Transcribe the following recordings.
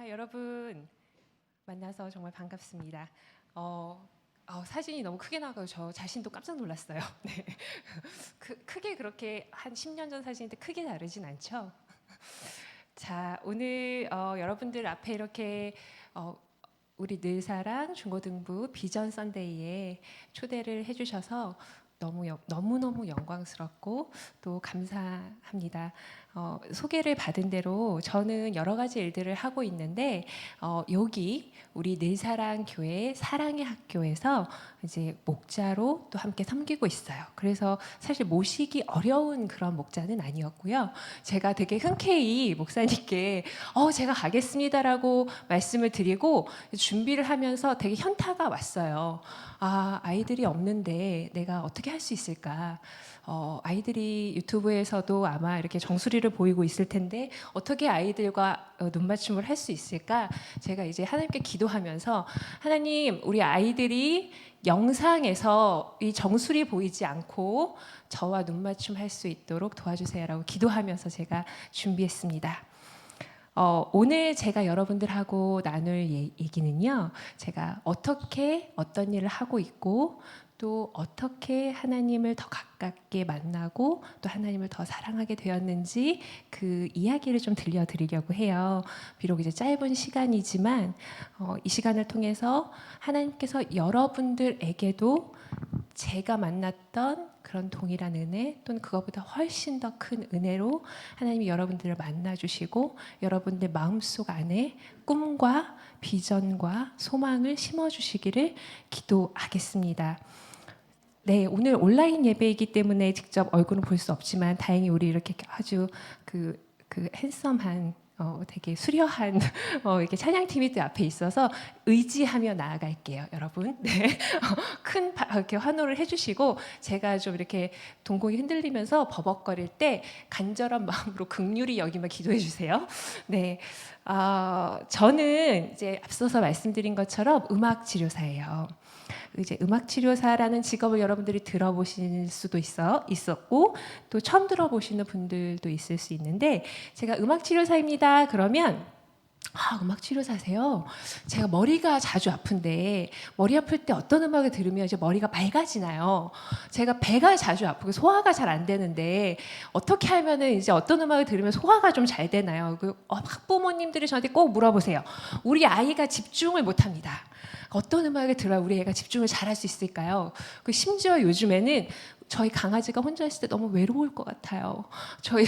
여러분 만나서 정말 반갑습니다. 사진이 너무 크게 나가고 저 자신도 깜짝 놀랐어요. 네. 크게 그렇게 한 10년 전 사진인데 크게 다르진 않죠? 자, 오늘 여러분들 앞에 이렇게 우리 늘사랑 중고등부 비전 선데이에 초대를 해주셔서 너무너무 영광스럽고 또 감사합니다. 소개를 받은 대로 저는 여러 가지 일들을 하고 있는데 여기 우리 늘사랑 교회 사랑의 학교에서 이제 목자로 또 함께 섬기고 있어요. 그래서 사실 모시기 어려운 그런 목자는 아니었고요. 제가 되게 흔쾌히 목사님께 제가 가겠습니다라고 말씀을 드리고 준비를 하면서 되게 현타가 왔어요. 아이들이 없는데 내가 어떻게 할 수 있을까? 아이들이 유튜브에서도 아마 이렇게 정수리를 보이고 있을 텐데 어떻게 아이들과 눈맞춤을 할 수 있을까? 제가 이제 하나님께 기도하면서 하나님, 우리 아이들이 영상에서 이 정수리 보이지 않고 저와 눈맞춤 할 수 있도록 도와주세요라고 기도하면서 제가 준비했습니다. 오늘 제가 여러분들하고 나눌 얘기는요, 제가 어떻게 어떤 일을 하고 있고 또 어떻게 하나님을 더 가깝게 만나고 또 하나님을 더 사랑하게 되었는지 그 이야기를 좀 들려드리려고 해요. 비록 이제 짧은 시간이지만 이 시간을 통해서 하나님께서 여러분들에게도 제가 만났던 그런 동일한 은혜 또는 그것보다 훨씬 더 큰 은혜로 하나님이 여러분들을 만나주시고 여러분들 마음속 안에 꿈과 비전과 소망을 심어주시기를 기도하겠습니다. 네, 오늘 온라인 예배이기 때문에 직접 얼굴은 볼 수 없지만 다행히 우리 이렇게 아주 그 핸섬한 되게 수려한 이렇게 찬양팀이 또 앞에 있어서 의지하며 나아갈게요, 여러분. 네, 큰 이렇게 환호를 해주시고 제가 좀 이렇게 동공이 흔들리면서 버벅거릴 때 간절한 마음으로 긍휼히 여기며 기도해 주세요. 네, 저는 이제 앞서서 말씀드린 것처럼 음악 치료사예요. 이제 음악 치료사라는 직업을 여러분들이 들어보실 수도 있었고 또 처음 들어보시는 분들도 있을 수 있는데 제가 음악 치료사입니다. 그러면 음악 치료사세요? 제가 머리가 자주 아픈데 머리 아플 때 어떤 음악을 들으면 이제 머리가 맑아지나요? 제가 배가 자주 아프고 소화가 잘 안 되는데 어떻게 하면은 이제 어떤 음악을 들으면 소화가 좀 잘 되나요? 학부모님들이 저한테 꼭 물어보세요. 우리 아이가 집중을 못 합니다. 어떤 음악을 들어야 우리 애가 집중을 잘할 수 있을까요? 심지어 요즘에는 저희 강아지가 혼자 있을 때 너무 외로울 것 같아요. 저희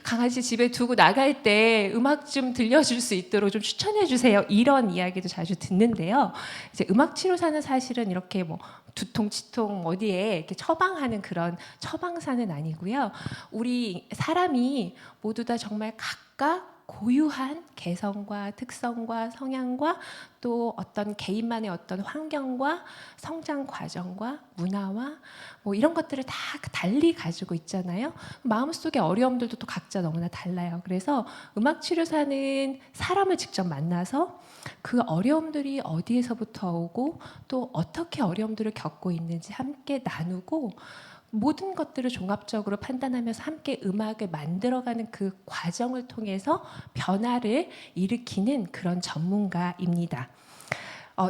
강아지 집에 두고 나갈 때 음악 좀 들려줄 수 있도록 좀 추천해 주세요. 이런 이야기도 자주 듣는데요. 이제 음악 치료사는 사실은 이렇게 뭐 두통, 치통 어디에 이렇게 처방하는 그런 처방사는 아니고요. 우리 사람이 모두 다 정말 각각 고유한 개성과 특성과 성향과 또 어떤 개인만의 어떤 환경과 성장 과정과 문화와 뭐 이런 것들을 다 달리 가지고 있잖아요. 마음속의 어려움들도 또 각자 너무나 달라요. 그래서 음악 치료사는 사람을 직접 만나서 그 어려움들이 어디에서부터 오고 또 어떻게 어려움들을 겪고 있는지 함께 나누고 모든 것들을 종합적으로 판단하면서 함께 음악을 만들어가는 그 과정을 통해서 변화를 일으키는 그런 전문가입니다.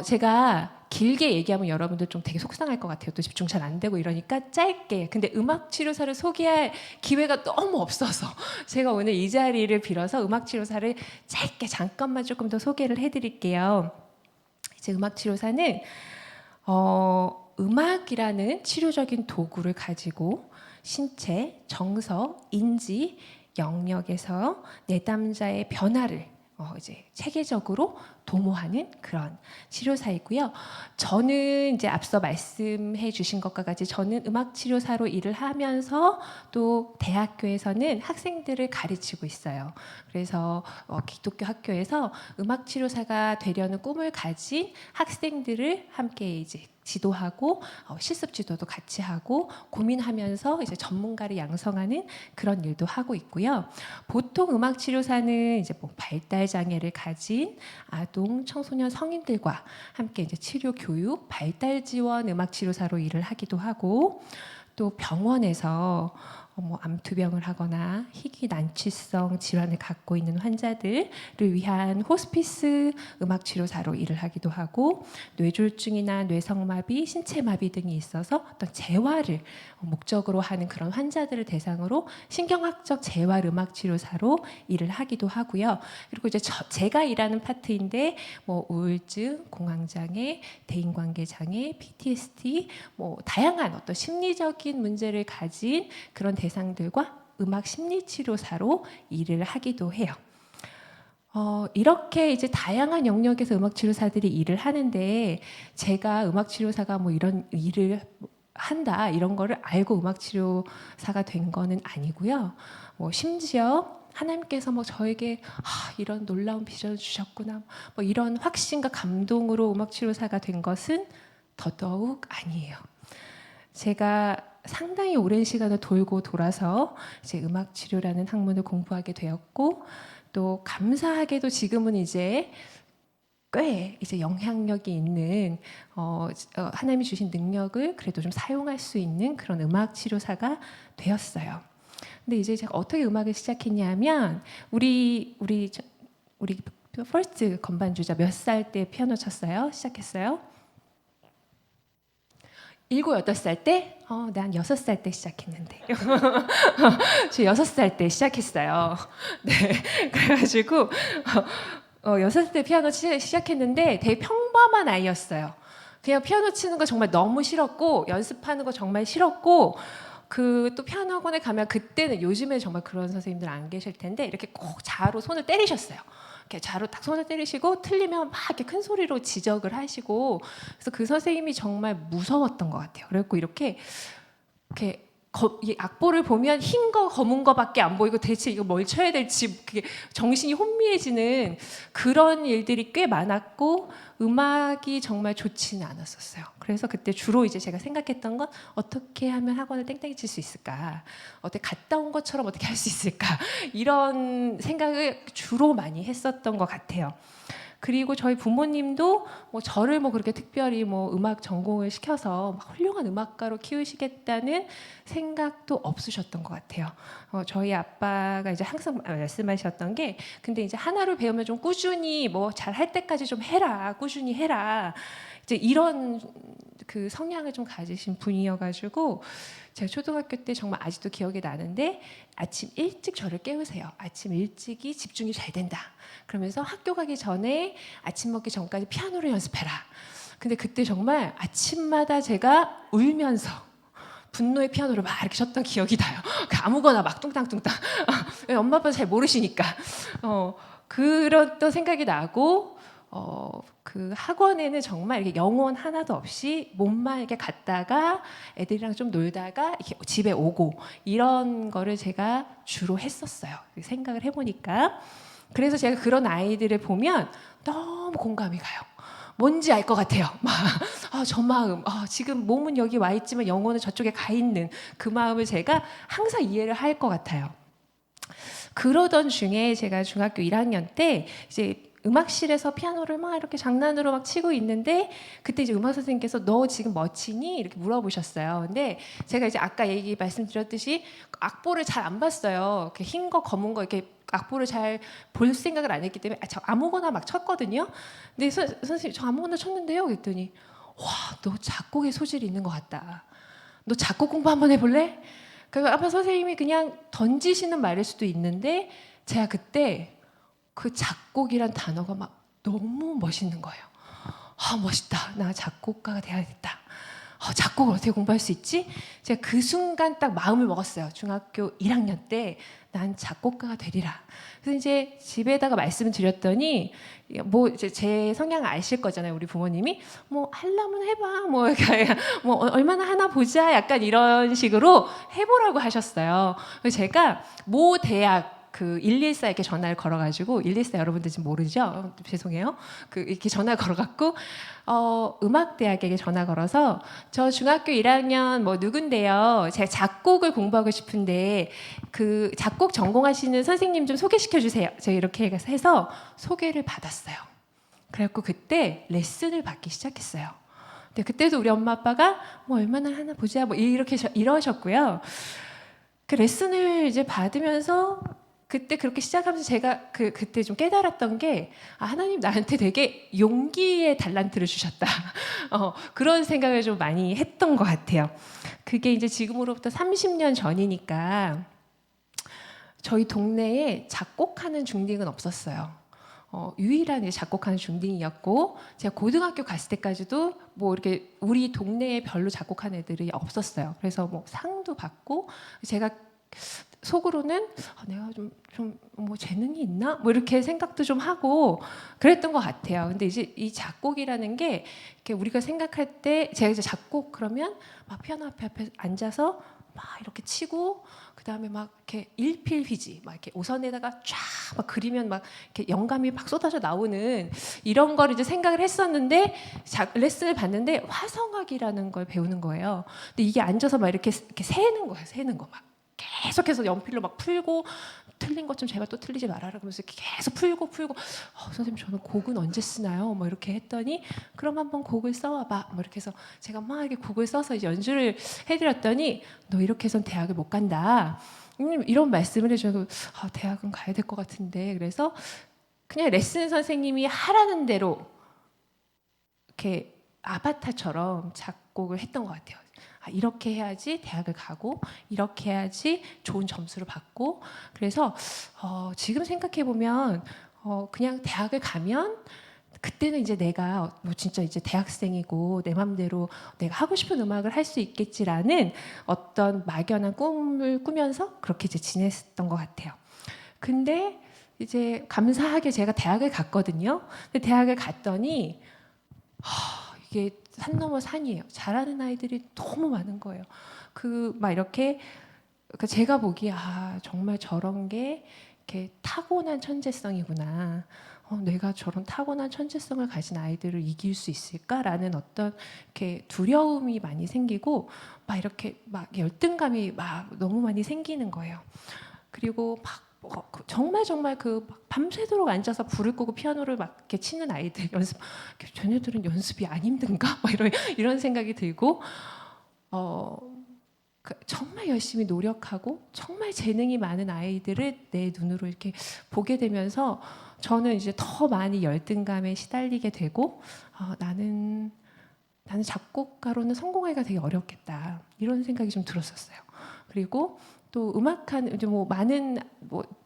제가 길게 얘기하면 여러분들 좀 되게 속상할 것 같아요. 또 집중 잘 안 되고 이러니까 짧게. 근데 음악 치료사를 소개할 기회가 너무 없어서 제가 오늘 이 자리를 빌어서 음악 치료사를 짧게 잠깐만 조금 더 소개를 해드릴게요. 이제 음악 치료사는 음악이라는 치료적인 도구를 가지고 신체, 정서, 인지 영역에서 내담자의 변화를 이제 체계적으로 도모하는 그런 치료사이고요. 저는 이제 앞서 말씀해 주신 것과 같이 저는 음악 치료사로 일을 하면서 또 대학교에서는 학생들을 가르치고 있어요. 그래서 기독교 학교에서 음악 치료사가 되려는 꿈을 가진 학생들을 함께 이제 지도하고 실습 지도도 같이 하고 고민하면서 이제 전문가를 양성하는 그런 일도 하고 있고요. 보통 음악 치료사는 이제 뭐 발달 장애를 가진 아동, 청소년, 성인들과 함께 이제 치료 교육, 발달 지원 음악 치료사로 일을 하기도 하고 또 병원에서 뭐 암투병을 하거나 희귀 난치성 질환을 갖고 있는 환자들을 위한 호스피스 음악치료사로 일을 하기도 하고, 뇌졸중이나 뇌성마비, 신체마비 등이 있어서 어떤 재활을 목적으로 하는 그런 환자들을 대상으로 신경학적 재활 음악치료사로 일을 하기도 하고요. 그리고 이제 제가 일하는 파트인데 뭐 우울증, 공황장애, 대인관계장애, PTSD, 뭐 다양한 어떤 심리적인 문제를 가진 그런 대상들과 음악 심리치료사로 일을 하기도 해요. 이렇게 이제 다양한 영역에서 음악치료사들이 일을 하는데, 제가 음악치료사가 뭐 이런 일을 한다 이런 거를 알고 음악치료사가 된 거는 아니고요. 뭐 심지어 하나님께서 뭐 저에게 이런 놀라운 비전을 주셨구나, 뭐 이런 확신과 감동으로 음악치료사가 된 것은 더더욱 아니에요. 제가 상당히 오랜 시간을 돌고 돌아서 이제 음악치료라는 학문을 공부하게 되었고, 또 감사하게도 지금은 이제 꽤 이제 영향력이 있는 하나님이 주신 능력을 그래도 좀 사용할 수 있는 그런 음악 치료사가 되었어요. 근데 이제 제가 어떻게 음악을 시작했냐면, 우리 퍼스트 건반주자 몇 살 때 피아노 쳤어요? 시작했어요? 7, 8살 때? 난 6살 때 시작했는데. 저 6살 때 시작했어요. 네. 그래가지고 6살 때 피아노 시작했는데 되게 평범한 아이였어요. 그냥 피아노 치는 거 정말 너무 싫었고, 연습하는 거 정말 싫었고, 그 또 피아노 학원에 가면, 그때는, 요즘에 정말 그런 선생님들 안 계실 텐데, 이렇게 꼭 자로 손을 때리셨어요. 이렇게 자로 딱 손을 때리시고 틀리면 막 이렇게 큰 소리로 지적을 하시고, 그래서 그 선생님이 정말 무서웠던 것 같아요. 그래갖고 이렇게 이 악보를 보면 흰 거 검은 거밖에 안 보이고 대체 이거 뭘 쳐야 될지 그게 정신이 혼미해지는 그런 일들이 꽤 많았고, 음악이 정말 좋지는 않았었어요. 그래서 그때 주로 이제 제가 생각했던 건, 어떻게 하면 학원을 땡땡이 칠 수 있을까, 어떻게 갔다 온 것처럼 어떻게 할 수 있을까, 이런 생각을 주로 많이 했었던 것 같아요. 그리고 저희 부모님도 뭐 저를 뭐 그렇게 특별히 뭐 음악 전공을 시켜서 막 훌륭한 음악가로 키우시겠다는 생각도 없으셨던 것 같아요. 저희 아빠가 이제 항상 말씀하셨던 게, 근데 이제 하나를 배우면 좀 꾸준히 뭐 잘할 때까지 좀 해라, 꾸준히 해라, 이제 이런 그 성향을 좀 가지신 분이어가지고, 제가 초등학교 때 정말 아직도 기억이 나는데, 아침 일찍 저를 깨우세요. 아침 일찍이 집중이 잘 된다. 그러면서 학교 가기 전에 아침 먹기 전까지 피아노를 연습해라. 근데 그때 정말 아침마다 제가 울면서 분노의 피아노를 막 이렇게 쳤던 기억이 나요. 아무거나 막 뚱땅뚱땅. 엄마 아빠는 잘 모르시니까. 그런 또 생각이 나고, 그 학원에는 정말 이렇게 영혼 하나도 없이 몸만 이렇게 갔다가 애들이랑 좀 놀다가 이렇게 집에 오고, 이런 거를 제가 주로 했었어요. 생각을 해보니까. 그래서 제가 그런 아이들을 보면 너무 공감이 가요. 뭔지 알 것 같아요. 저 마음, 지금 몸은 여기 와 있지만 영혼은 저쪽에 가 있는 그 마음을 제가 항상 이해를 할 것 같아요. 그러던 중에 제가 중학교 1학년 때 이제 음악실에서 피아노를 막 이렇게 장난으로 막 치고 있는데, 그때 이제 음악 선생님께서 너 지금 뭐 치니? 이렇게 물어보셨어요. 근데 제가 이제 아까 말씀드렸듯이 악보를 잘 안 봤어요. 흰 거, 검은 거 이렇게 악보를 잘 볼 생각을 안 했기 때문에 저 아무거나 막 쳤거든요. 근데 선생님 저 아무거나 쳤는데요. 그랬더니, 와, 너 작곡에 소질이 있는 것 같다. 너 작곡 공부 한번 해볼래? 그러니까 아마 선생님이 그냥 던지시는 말일 수도 있는데, 제가 그때 그 작곡이란 단어가 막 너무 멋있는 거예요. 멋있다. 나 작곡가가 돼야겠다. 작곡을 어떻게 공부할 수 있지? 제가 그 순간 딱 마음을 먹었어요. 중학교 1학년 때 난 작곡가가 되리라. 그래서 이제 집에다가 말씀을 드렸더니, 뭐 이제 제 성향을 아실 거잖아요. 우리 부모님이 뭐 하려면 해봐, 뭐 얼마나 하나 보자, 약간 이런 식으로 해보라고 하셨어요. 그래서 제가 모 대학 그 114에게 전화를 걸어가지고, 114 여러분들 지금 모르죠? 죄송해요. 이렇게 전화 걸어갖고 음악대학에게 전화 걸어서, 저 중학교 1학년 뭐 누군데요, 제가 작곡을 공부하고 싶은데 그 작곡 전공하시는 선생님 좀 소개시켜 주세요. 제가 이렇게 해서 소개를 받았어요. 그래갖고 그때 레슨을 받기 시작했어요. 근데 그때도 우리 엄마 아빠가 뭐 얼마나 하나 보자 뭐 이렇게 이러셨고요. 그 레슨을 이제 받으면서 그때 그렇게 시작하면서 제가 그때 좀 깨달았던 게 하나님 나한테 되게 용기의 달란트를 주셨다. 그런 생각을 좀 많이 했던 것 같아요. 그게 이제 지금으로부터 30년 전이니까 저희 동네에 작곡하는 중딩은 없었어요. 유일한 이제 작곡하는 중딩이었고 제가 고등학교 갔을 때까지도 뭐 이렇게 우리 동네에 별로 작곡하는 애들이 없었어요. 그래서 뭐 상도 받고 제가 속으로는 내가 좀 뭐 재능이 있나 뭐 이렇게 생각도 좀 하고 그랬던 것 같아요. 근데 이제 이 작곡이라는 게 이렇게 우리가 생각할 때 제가 이제 작곡 그러면 막 피아노 앞에 앉아서 막 이렇게 치고 그 다음에 막 이렇게 일필휘지 막 이렇게 오선에다가 쫙 막 그리면 막 이렇게 영감이 막 쏟아져 나오는 이런 걸 이제 생각을 했었는데 레슨을 받는데 화성학이라는 걸 배우는 거예요. 근데 이게 앉아서 막 이렇게 세는 거예요. 세는 거 막. 계속해서 연필로 막 풀고 틀린 것 좀 제발 또 틀리지 말아라 그러면서 계속 풀고 선생님 저는 곡은 언제 쓰나요? 뭐 이렇게 했더니 그럼 한번 곡을 써와봐 뭐 이렇게 해서 제가 막 이렇게 곡을 써서 이제 연주를 해드렸더니 너 이렇게 해선 대학을 못 간다 이런 말씀을 해줘서 대학은 가야 될 것 같은데 그래서 그냥 레슨 선생님이 하라는 대로 이렇게 아바타처럼 작곡을 했던 것 같아요. 이렇게 해야지 대학을 가고 이렇게 해야지 좋은 점수를 받고 그래서 지금 생각해 보면 그냥 대학을 가면 그때는 이제 내가 뭐 진짜 이제 대학생이고 내 맘대로 내가 하고 싶은 음악을 할 수 있겠지라는 어떤 막연한 꿈을 꾸면서 그렇게 이제 지냈던 것 같아요. 근데 이제 감사하게 제가 대학을 갔거든요. 근데 대학을 갔더니 이게 산 넘어 산이에요. 잘하는 아이들이 너무 많은 거예요. 막 이렇게 제가 보기에 정말 저런 게 이렇게 타고난 천재성이구나. 내가 저런 타고난 천재성을 가진 아이들을 이길 수 있을까라는 어떤 이렇게 두려움이 많이 생기고 막 이렇게 막 열등감이 막 너무 많이 생기는 거예요. 그리고 막 정말 밤새도록 앉아서 불을 끄고 피아노를 막 이렇게 치는 아이들 연습, 쟤네들은 연습이 안 힘든가? 막 이런 생각이 들고 정말 열심히 노력하고 정말 재능이 많은 아이들을 내 눈으로 이렇게 보게 되면서 저는 이제 더 많이 열등감에 시달리게 되고 나는 작곡가로는 성공하기가 되게 어렵겠다 이런 생각이 좀 들었었어요. 그리고 또 음악하는 이제 뭐 많은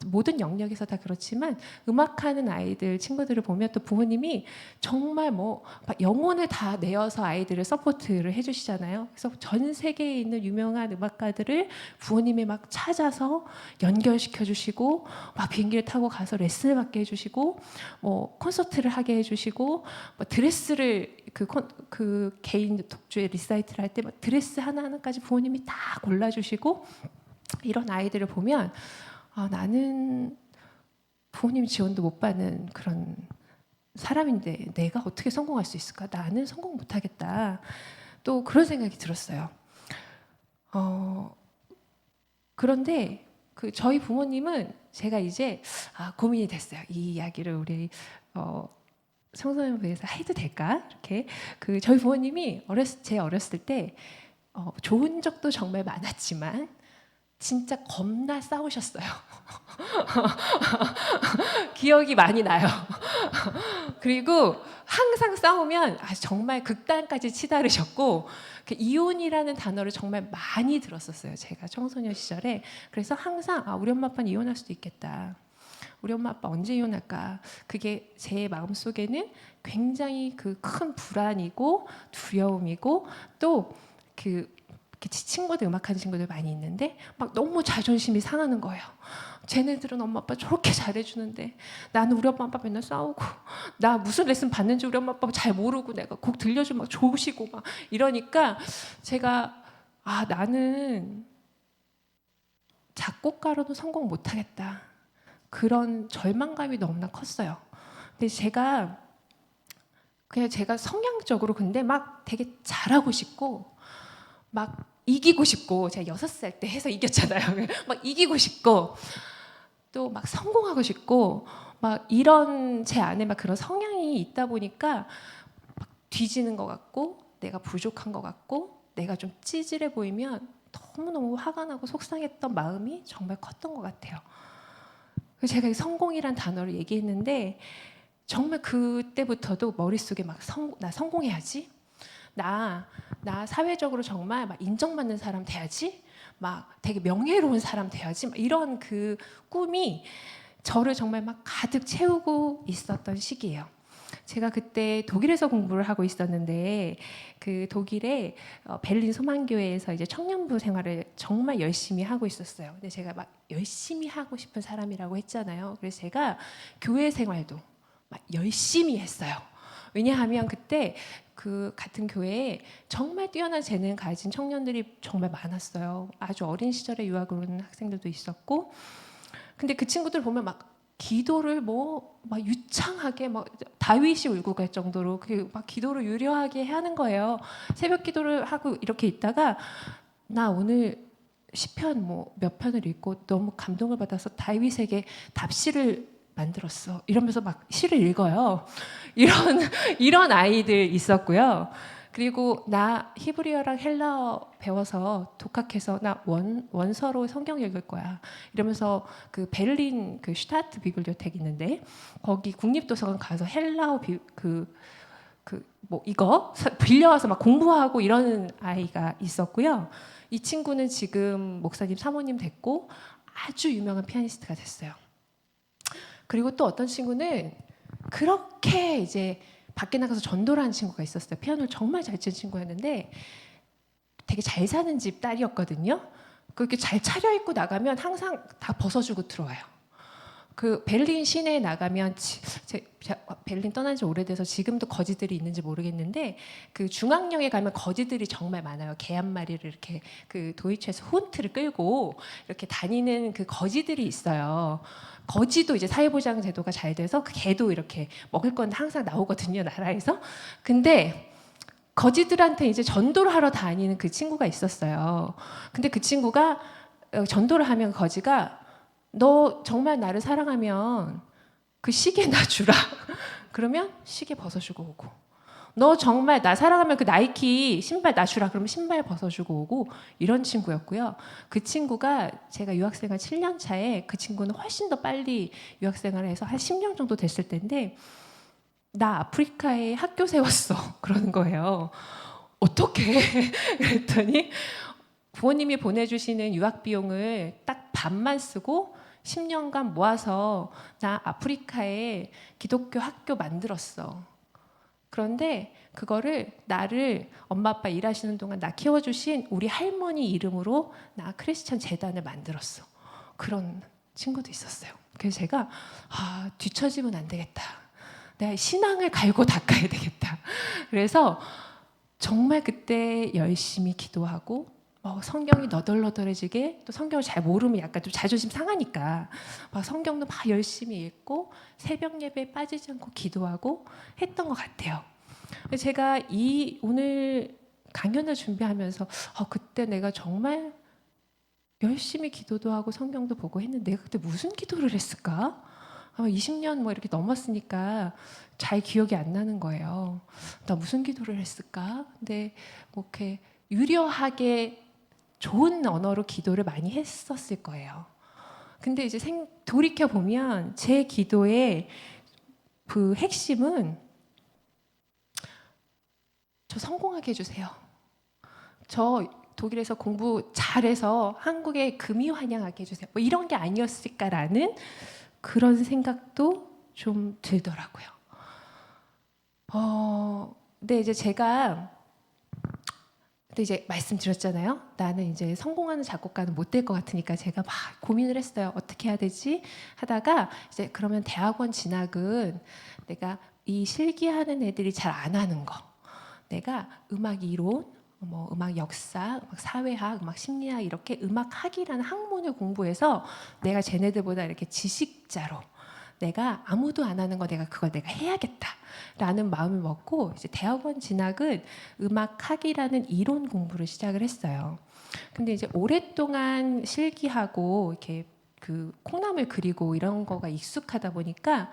모든 영역에서 다 그렇지만 음악하는 아이들 친구들을 보면 또 부모님이 정말 막 영혼을 다 내어서 아이들을 서포트를 해주시잖아요. 그래서 전 세계에 있는 유명한 음악가들을 부모님이 막 찾아서 연결시켜 주시고 막 비행기를 타고 가서 레슨을 받게 해주시고 뭐 콘서트를 하게 해주시고 뭐 드레스를 그 개인 독주의 리사이트를 할 때 드레스 하나하나까지 부모님이 다 골라주시고 이런 아이들을 보면 나는 부모님 지원도 못 받는 그런 사람인데 내가 어떻게 성공할 수 있을까? 나는 성공 못하겠다. 또 그런 생각이 들었어요. 그런데 저희 부모님은 제가 이제 고민이 됐어요. 이 이야기를 우리 청소년부에서 해도 될까? 이렇게 저희 부모님이 제 어렸을 때 좋은 적도 정말 많았지만 진짜 겁나 싸우셨어요. 기억이 많이 나요. 그리고 항상 싸우면 정말 극단까지 치달으셨고 이혼이라는 단어를 정말 많이 들었었어요. 제가 청소년 시절에. 그래서 항상 우리 엄마 아빠는 이혼할 수도 있겠다. 우리 엄마 아빠 언제 이혼할까? 그게 제 마음속에는 굉장히 큰 불안이고 두려움이고 또 친구들 음악하는 친구들 많이 있는데 막 너무 자존심이 상하는 거예요. 쟤네들은 엄마 아빠 저렇게 잘해주는데 나는 우리 엄마 아빠 맨날 싸우고 나 무슨 레슨 받는지 우리 엄마 아빠 잘 모르고 내가 곡 들려주면 막 좋으시고 막 이러니까 제가 나는 작곡가로도 성공 못하겠다. 그런 절망감이 너무나 컸어요. 근데 제가 성향적으로 근데 막 되게 잘하고 싶고 막 이기고 싶고 제가 6살 때 해서 이겼잖아요. 막 이기고 싶고 또 막 성공하고 싶고 막 이런 제 안에 막 그런 성향이 있다 보니까 막 뒤지는 것 같고 내가 부족한 것 같고 내가 좀 찌질해 보이면 너무너무 화가 나고 속상했던 마음이 정말 컸던 것 같아요. 그래서 제가 이 성공이란 단어를 얘기했는데 정말 그때부터도 머릿속에 막 나 성공해야지, 나 사회적으로 정말 막 인정받는 사람 돼야지, 막 되게 명예로운 사람 돼야지, 막 이런 그 꿈이 저를 정말 막 가득 채우고 있었던 시기예요. 제가 그때 독일에서 공부를 하고 있었는데 그 독일의 베를린 소망교회에서 이제 청년부 생활을 정말 열심히 하고 있었어요. 근데 제가 막 열심히 하고 싶은 사람이라고 했잖아요. 그래서 제가 교회 생활도 막 열심히 했어요. 왜냐하면 그때 그 같은 교회에 정말 뛰어난 재능 가진 청년들이 정말 많았어요. 아주 어린 시절에 유학을 온 학생들도 있었고, 근데 그 친구들 보면 막 기도를 뭐 막 유창하게 막 다윗이 울고 갈 정도로 그 막 기도를 유려하게 하는 거예요. 새벽 기도를 하고 이렇게 있다가 나 오늘 시편 뭐 몇 편을 읽고 너무 감동을 받아서 다윗에게 답시를 만들었어. 이러면서 막 시를 읽어요. 이런 이런 아이들 있었고요. 그리고 나 히브리어랑 헬라어 배워서 독학해서 나 원서로 성경 읽을 거야. 이러면서 그 베를린 그 슈타트 비블리오텍 있는데 거기 국립도서관 가서 헬라어 뭐 이거 빌려와서 막 공부하고 이러는 아이가 있었고요. 이 친구는 지금 목사님 사모님 됐고 아주 유명한 피아니스트가 됐어요. 그리고 또 어떤 친구는 그렇게 이제 밖에 나가서 전도를 하는 친구가 있었어요. 피아노를 정말 잘 치는 친구였는데 되게 잘 사는 집 딸이었거든요. 그렇게 잘 차려입고 나가면 항상 다 벗어주고 들어와요. 그 베를린 시내에 나가면 베를린 떠난 지 오래돼서 지금도 거지들이 있는지 모르겠는데 그 중앙역에 가면 거지들이 정말 많아요. 개 한 마리를 이렇게 그 도이치에서 훈트를 끌고 이렇게 다니는 그 거지들이 있어요. 거지도 이제 사회보장 제도가 잘 돼서 그 개도 이렇게 먹을 건 항상 나오거든요, 나라에서. 근데 거지들한테 이제 전도를 하러 다니는 그 친구가 있었어요. 근데 그 친구가 전도를 하면 거지가 너 정말 나를 사랑하면 그 시계 나 주라. 그러면 시계 벗어주고 오고. 너 정말 나 사랑하면 그 나이키 신발 나 주라. 그러면 신발 벗어주고 오고. 이런 친구였고요. 그 친구가 제가 유학생활 7년 차에 그 친구는 훨씬 더 빨리 유학생활을 해서 한 10년 정도 됐을 텐데 나 아프리카에 학교 세웠어. 그러는 거예요. 어떻게? 그랬더니 부모님이 보내주시는 유학 비용을 딱 반만 쓰고 10년간 모아서 나 아프리카에 기독교 학교 만들었어. 그런데 그거를 나를 엄마 아빠 일하시는 동안 나 키워주신 우리 할머니 이름으로 나 크리스천 재단을 만들었어. 그런 친구도 있었어요. 그래서 제가 뒤처지면 안 되겠다. 내가 신앙을 갈고 닦아야 되겠다. 그래서 정말 그때 열심히 기도하고 성경이 너덜너덜해지게 또 성경을 잘 모르면 약간 좀 자존심 상하니까 막 성경도 막 열심히 읽고 새벽 예배에 빠지지 않고 기도하고 했던 것 같아요. 제가 이 오늘 강연을 준비하면서 그때 내가 정말 열심히 기도도 하고 성경도 보고 했는데 내가 그때 무슨 기도를 했을까? 20년 뭐 이렇게 넘었으니까 잘 기억이 안 나는 거예요. 나 무슨 기도를 했을까? 근데 뭐 이렇게 유려하게 좋은 언어로 기도를 많이 했었을 거예요. 근데 이제 돌이켜 보면 제 기도의 그 핵심은 저 성공하게 해주세요. 저 독일에서 공부 잘해서 한국에 금이 환영하게 해주세요. 뭐 이런 게 아니었을까라는 그런 생각도 좀 들더라고요. 근데 이제 제가 근데 이제 말씀드렸잖아요. 나는 이제 성공하는 작곡가는 못 될 것 같으니까 제가 막 고민을 했어요. 어떻게 해야 되지? 하다가 이제 그러면 대학원 진학은 내가 이 실기하는 애들이 잘 안 하는 거. 내가 음악 이론, 뭐 음악 역사, 음악 사회학, 음악 심리학 이렇게 음악학이라는 학문을 공부해서 내가 쟤네들보다 이렇게 지식자로 내가 아무도 안 하는 거 내가 그걸 내가 해야겠다라는 마음을 먹고 이제 대학원 진학은 음악학이라는 이론 공부를 시작을 했어요. 근데 이제 오랫동안 실기하고 이렇게 그 콩나물 그리고 이런 거가 익숙하다 보니까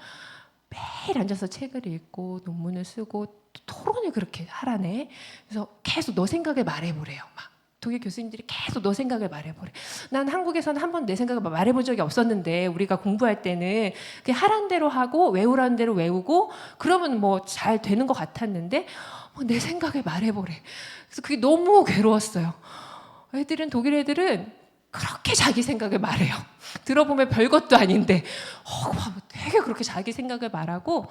매일 앉아서 책을 읽고 논문을 쓰고 토론을 그렇게 하라네. 그래서 계속 너 생각을 말해보래요. 막 독일 교수님들이 계속 너 생각을 말해보래. 난 한국에서는 한 번 내 생각을 말해본 적이 없었는데 우리가 공부할 때는 그냥 하라는 대로 하고 외우라는 대로 외우고 그러면 뭐 잘 되는 것 같았는데 내 생각을 말해보래. 그래서 그게 너무 괴로웠어요. 독일 애들은 그렇게 자기 생각을 말해요. 들어보면 별것도 아닌데 되게 그렇게 자기 생각을 말하고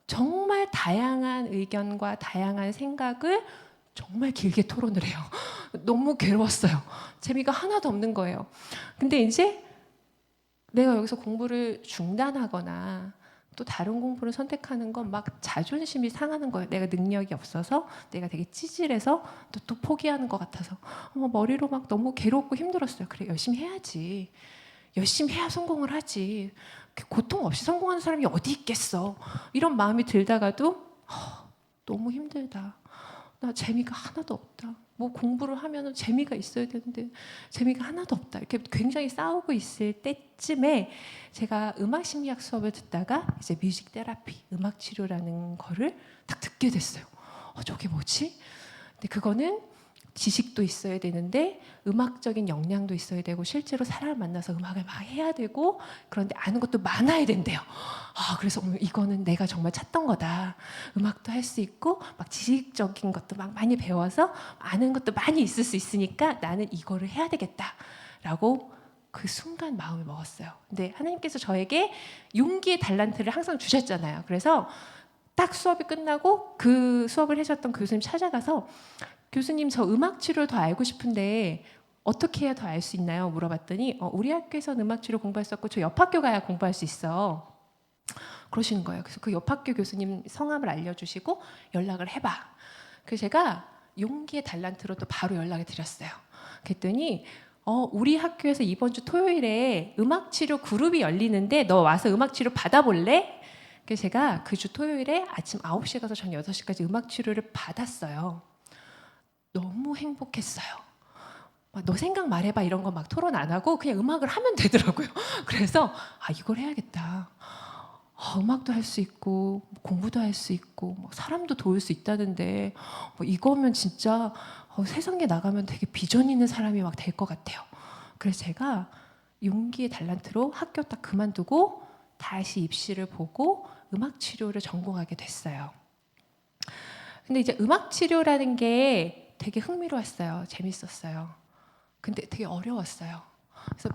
정말 다양한 의견과 다양한 생각을 정말 길게 토론을 해요. 너무 괴로웠어요. 재미가 하나도 없는 거예요. 근데 이제 내가 여기서 공부를 중단하거나 또 다른 공부를 선택하는 건 막 자존심이 상하는 거예요. 내가 능력이 없어서, 내가 되게 찌질해서 또 포기하는 것 같아서 머리로 막 너무 괴롭고 힘들었어요. 그래, 열심히 해야지. 열심히 해야 성공을 하지. 고통 없이 성공하는 사람이 어디 있겠어. 이런 마음이 들다가도 너무 힘들다. 나 재미가 하나도 없다. 뭐 공부를 하면 재미가 있어야 되는데 재미가 하나도 없다. 이렇게 굉장히 싸우고 있을 때쯤에 제가 음악 심리학 수업을 듣다가 이제 뮤직 테라피, 음악 치료라는 거를 딱 듣게 됐어요. 저게 뭐지? 근데 그거는 지식도 있어야 되는데 음악적인 역량도 있어야 되고 실제로 사람을 만나서 음악을 막 해야 되고 그런데 아는 것도 많아야 된대요. 그래서 이거는 내가 정말 찾던 거다. 음악도 할 수 있고 막 지식적인 것도 막 많이 배워서 아는 것도 많이 있을 수 있으니까 나는 이거를 해야 되겠다라고 그 순간 마음을 먹었어요. 근데 하나님께서 저에게 용기의 달란트를 항상 주셨잖아요. 그래서 딱 수업이 끝나고 그 수업을 해주셨던 교수님 찾아가서 교수님 저 음악 치료 더 알고 싶은데 어떻게 해야 더 알 수 있나요? 물어봤더니 우리 학교에서는 음악 치료 공부했었고 저 옆 학교 가야 공부할 수 있어. 그러시는 거예요. 그래서 그 옆 학교 교수님 성함을 알려주시고 연락을 해봐. 그래서 제가 용기의 달란트로 또 바로 연락을 드렸어요. 그랬더니 우리 학교에서 이번 주 토요일에 음악 치료 그룹이 열리는데 너 와서 음악 치료 받아볼래? 그래서 제가 그 주 토요일에 아침 9시에 가서 저녁 6시까지 음악 치료를 받았어요. 너무 행복했어요. 너 생각 말해봐 이런 거 막 토론 안 하고 그냥 음악을 하면 되더라고요. 그래서 이걸 해야겠다. 음악도 할 수 있고 공부도 할 수 있고 사람도 도울 수 있다는데 이거면 진짜 세상에 나가면 되게 비전 있는 사람이 막 될 것 같아요. 그래서 제가 용기의 달란트로 학교 딱 그만두고 다시 입시를 보고 음악 치료를 전공하게 됐어요. 근데 이제 음악 치료라는 게 되게 흥미로웠어요. 재밌었어요. 근데 되게 어려웠어요. 그래서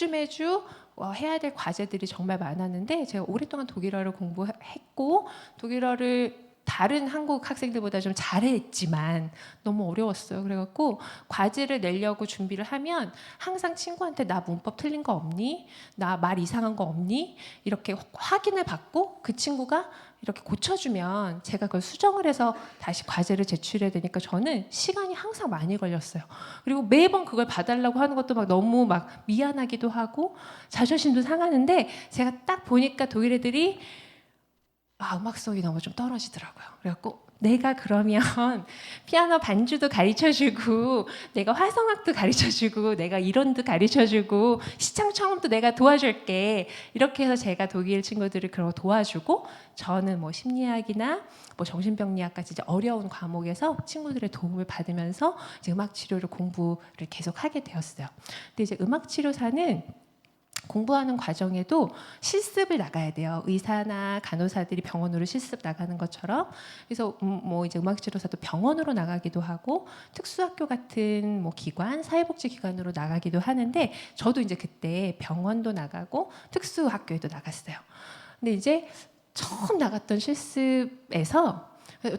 매주 해야 될 과제들이 정말 많았는데 제가 오랫동안 독일어를 공부했고 독일어를 다른 한국 학생들보다 좀 잘했지만 너무 어려웠어요. 그래갖고 과제를 내려고 준비를 하면 항상 친구한테 나 문법 틀린 거 없니? 나 말 이상한 거 없니? 이렇게 확인을 받고 그 친구가 이렇게 고쳐주면 제가 그걸 수정을 해서 다시 과제를 제출해야 되니까 저는 시간이 항상 많이 걸렸어요. 그리고 매번 그걸 봐달라고 하는 것도 막 너무 막 미안하기도 하고 자존심도 상하는데 제가 딱 보니까 독일 애들이 음악성이 너무 좀 떨어지더라고요. 그래갖고 내가 그러면 피아노 반주도 가르쳐주고 내가 화성학도 가르쳐주고 내가 이론도 가르쳐주고 시창 청음도 내가 도와줄게. 이렇게 해서 제가 독일 친구들을 그런 거 도와주고 저는 뭐 심리학이나 뭐 정신병리학까지 이제 어려운 과목에서 친구들의 도움을 받으면서 이제 음악 치료를 공부를 계속 하게 되었어요. 근데 이제 음악 치료사는 공부하는 과정에도 실습을 나가야 돼요. 의사나 간호사들이 병원으로 실습 나가는 것처럼. 그래서 뭐 이제 음악치료사도 병원으로 나가기도 하고 특수학교 같은 뭐 기관, 사회복지기관으로 나가기도 하는데 저도 이제 그때 병원도 나가고 특수학교에도 나갔어요. 근데 이제 처음 나갔던 실습에서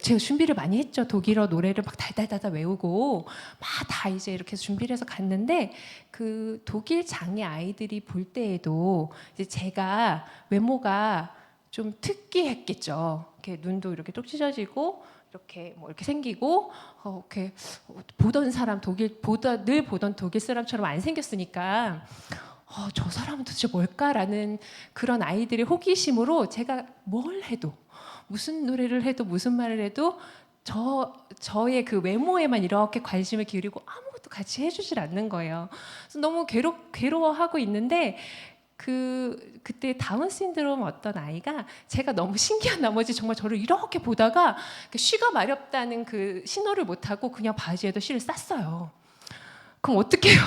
제가 준비를 많이 했죠. 독일어 노래를 막 달달달달 외우고 막 다 이제 이렇게 준비를 해서 갔는데 그 독일 장애 아이들이 볼 때에도 이제 제가 외모가 좀 특이했겠죠. 이렇게 눈도 이렇게 뚝 찢어지고 이렇게 뭐 이렇게 생기고 이렇게 보던 사람 늘 보던 독일 사람처럼 안 생겼으니까 저 사람은 도대체 뭘까라는 그런 아이들의 호기심으로 제가 뭘 해도 무슨 노래를 해도 무슨 말을 해도 저의 그 외모에만 이렇게 관심을 기울이고 아무것도 같이 해주질 않는 거예요. 그래서 너무 괴로워하고 있는데 그때 다운 신드롬 어떤 아이가 제가 너무 신기한 나머지 정말 저를 이렇게 보다가 쉬가 마렵다는 그 신호를 못 하고 그냥 바지에도 실을 쌌어요. 그럼 어떡해요?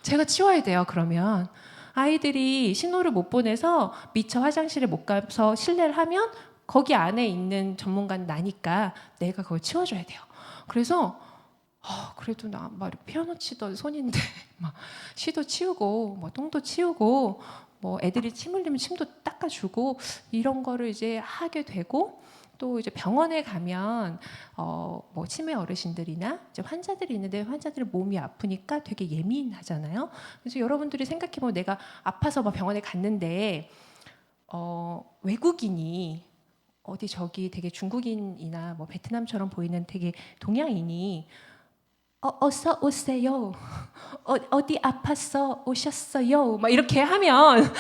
제가 치워야 돼요. 그러면 아이들이 신호를 못 보내서 미처 화장실에 못 가서 실례를 하면 거기 안에 있는 전문가는 나니까 내가 그걸 치워줘야 돼요. 그래서 그래도 나 막 피아노 치던 손인데 막 쉬도 치우고 뭐 똥도 치우고 뭐 애들이 침 흘리면 침도 닦아주고 이런 거를 이제 하게 되고, 또 이제 병원에 가면 뭐 치매 어르신들이나 이제 환자들이 있는데 환자들이 몸이 아프니까 되게 예민하잖아요. 그래서 여러분들이 생각해보면 내가 아파서 막 병원에 갔는데 외국인이 어디 저기 되게 중국인이나 뭐 베트남처럼 보이는 되게 동양인이 어서 오세요. 어디 아팠어? 오셨어요? 막 이렇게 하면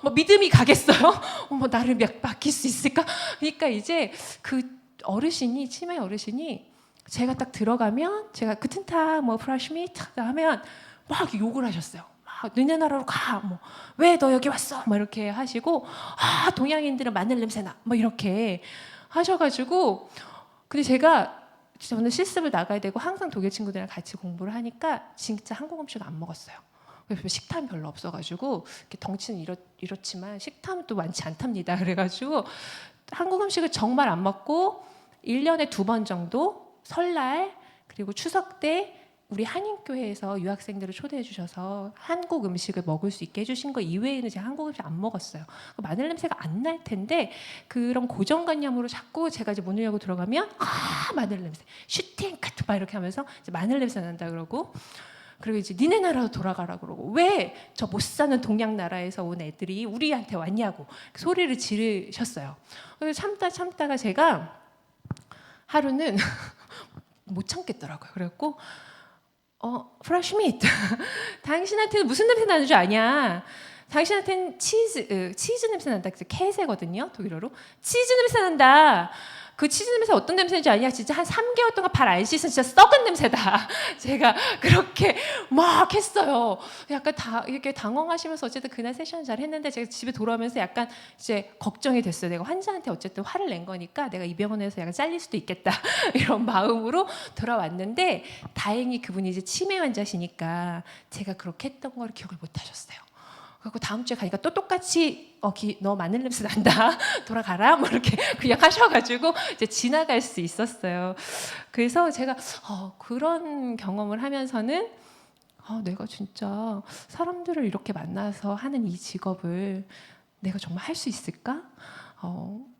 뭐 믿음이 가겠어요? 뭐 나를 맡길 수 있을까? 그러니까 이제 그 어르신이, 치매 어르신이 제가 딱 들어가면 제가 그튼타 뭐 프라시미트 하면 막 욕을 하셨어요. 막 너네 나라로 가. 뭐 왜 너 여기 왔어? 막 이렇게 하시고, 동양인들은 마늘 냄새나. 뭐 이렇게 하셔가지고, 근데 제가 저는 실습을 나가야 되고 항상 독일 친구들이랑 같이 공부를 하니까 진짜 한국 음식을 안 먹었어요. 그래서 식탐이 별로 없어가지고, 이렇게 덩치는 이렇지만 식탐은 또 많지 않답니다. 그래가지고 한국 음식을 정말 안 먹고 1년에 2번 정도 설날 그리고 추석 때 우리 한인교회에서 유학생들을 초대해 주셔서 한국 음식을 먹을 수 있게 해주신 거 이외에는 제가 한국 음식 안 먹었어요. 마늘 냄새가 안 날 텐데 그런 고정관념으로 자꾸 제가 이제 문을 열고 들어가면 마늘 냄새, 슈팅 카트 막 이렇게 하면서 이제 마늘 냄새 난다 그러고, 그리고 이제 니네 나라로 돌아가라 그러고, 왜 저 못 사는 동양 나라에서 온 애들이 우리한테 왔냐고 소리를 지르셨어요. 그래서 참다가 제가 하루는 못 참겠더라고요. 그래갖고 프라시미트, 당신한테는 무슨 냄새 나는 줄 아냐? 당신한테는 치즈 냄새 난다. käse거든요, 독일어로. 치즈 냄새 난다. 그 치즈 냄새 어떤 냄새인지 아냐? 진짜 한 3개월 동안 발 안 씻은 진짜 썩은 냄새다. 제가 그렇게 막 했어요. 약간 이렇게 당황하시면서 어쨌든 그날 세션 잘 했는데 제가 집에 돌아오면서 약간 이제 걱정이 됐어요. 내가 환자한테 어쨌든 화를 낸 거니까 내가 이 병원에서 약간 잘릴 수도 있겠다 이런 마음으로 돌아왔는데, 다행히 그분이 이제 치매 환자시니까 제가 그렇게 했던 걸 기억을 못 하셨어요. 그리고 다음 주에 가니까 또 똑같이 너 마늘 냄새 난다. 돌아가라. 뭐 이렇게 그냥 하셔가지고 이제 지나갈 수 있었어요. 그래서 제가 그런 경험을 하면서는 내가 진짜 사람들을 이렇게 만나서 하는 이 직업을 내가 정말 할 수 있을까?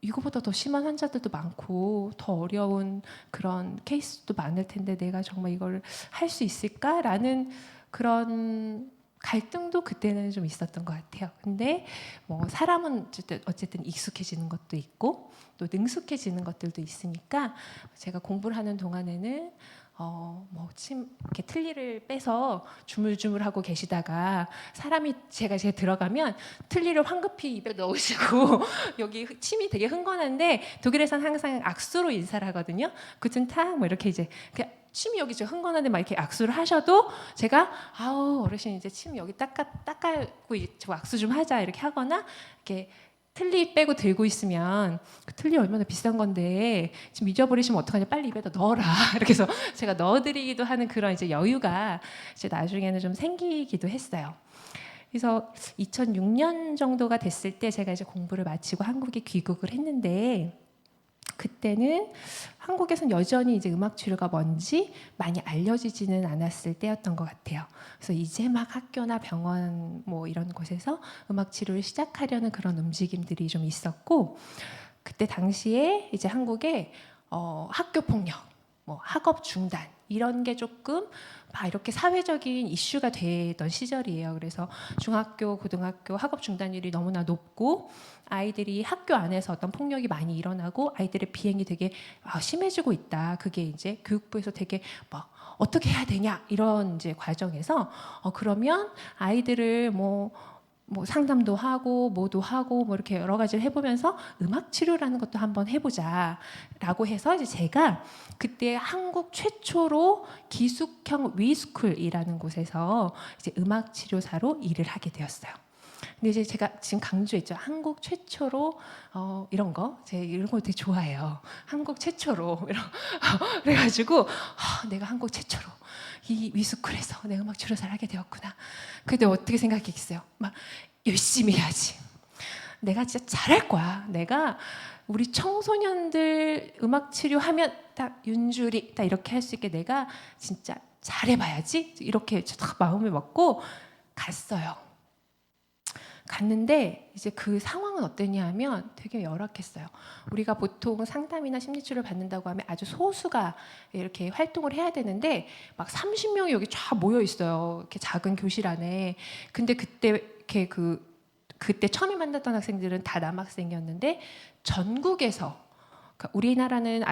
이거보다 더 심한 환자들도 많고 더 어려운 그런 케이스도 많을 텐데 내가 정말 이걸 할 수 있을까라는 그런 갈등도 그때는 좀 있었던 것 같아요. 근데 뭐 사람은 어쨌든 익숙해지는 것도 있고 또 능숙해지는 것들도 있으니까 제가 공부를 하는 동안에는 이렇게 틀니를 빼서 주물주물하고 계시다가 제가 들어가면 틀니를 황급히 입에 넣으시고 여기 침이 되게 흥건한데 독일에서는 항상 악수로 인사를 하거든요. 구튼탁 뭐 이렇게 이제 침이 여기 지금 흥건한데 막 이렇게 악수를 하셔도 제가 어르신 이제 침 여기 닦고 저 악수 좀 하자 이렇게 하거나, 이렇게 틀니 빼고 들고 있으면 그 틀니 얼마나 비싼 건데 지금 잊어버리시면 어떡하냐, 빨리 입에다 넣어라 이렇게 해서 제가 넣어드리기도 하는 그런 이제 여유가 이제 나중에는 좀 생기기도 했어요. 그래서 2006년 정도가 됐을 때 제가 이제 공부를 마치고 한국에 귀국을 했는데, 그때는 한국에서는 여전히 이제 음악 치료가 뭔지 많이 알려지지는 않았을 때였던 것 같아요. 그래서 이제 막 학교나 병원 뭐 이런 곳에서 음악 치료를 시작하려는 그런 움직임들이 좀 있었고, 그때 당시에 이제 한국에 학교 폭력, 뭐 학업 중단 이런 게 조금 막 이렇게 사회적인 이슈가 되던 시절이에요. 그래서 중학교, 고등학교 학업 중단율이 너무나 높고 아이들이 학교 안에서 어떤 폭력이 많이 일어나고 아이들의 비행이 되게 심해지고 있다. 그게 이제 교육부에서 되게 막 어떻게 해야 되냐 이런 이제 과정에서 그러면 아이들을 뭐 상담도 하고 뭐도 하고 뭐 이렇게 여러 가지를 해보면서 음악 치료라는 것도 한번 해보자라고 해서 이제 제가 그때 한국 최초로 기숙형 위스쿨이라는 곳에서 이제 음악 치료사로 일을 하게 되었어요. 근데 이제 제가 지금 강조했죠. 한국 최초로 이런 거, 제가 이런 거 되게 좋아해요. 한국 최초로 이런 그래가지고 내가 한국 최초로 이 위스쿨에서 내 음악 치료사를 하게 되었구나. 근데 어떻게 생각했겠어요? 막 열심히 해야지. 내가 진짜 잘할 거야. 내가 우리 청소년들 음악 치료하면 딱 윤주리 딱 이렇게 할 수 있게 내가 진짜 잘해봐야지. 이렇게 딱 마음을 먹고 갔어요. 갔는데 이제 그 상황은 어땠냐 하면 되게 열악했어요. 우리가 보통 상담이나 심리치료를 받는다고 하면 아주 소수가 이렇게 활동을 해야 되는데 막 30명이 여기 쫙 모여 있어요. 이렇게 작은 교실 안에. 근데 그때 이렇게 그때 처음에 만났던 학생들은 다 남학생이었는데 전국에서, 그러니까 우리나라는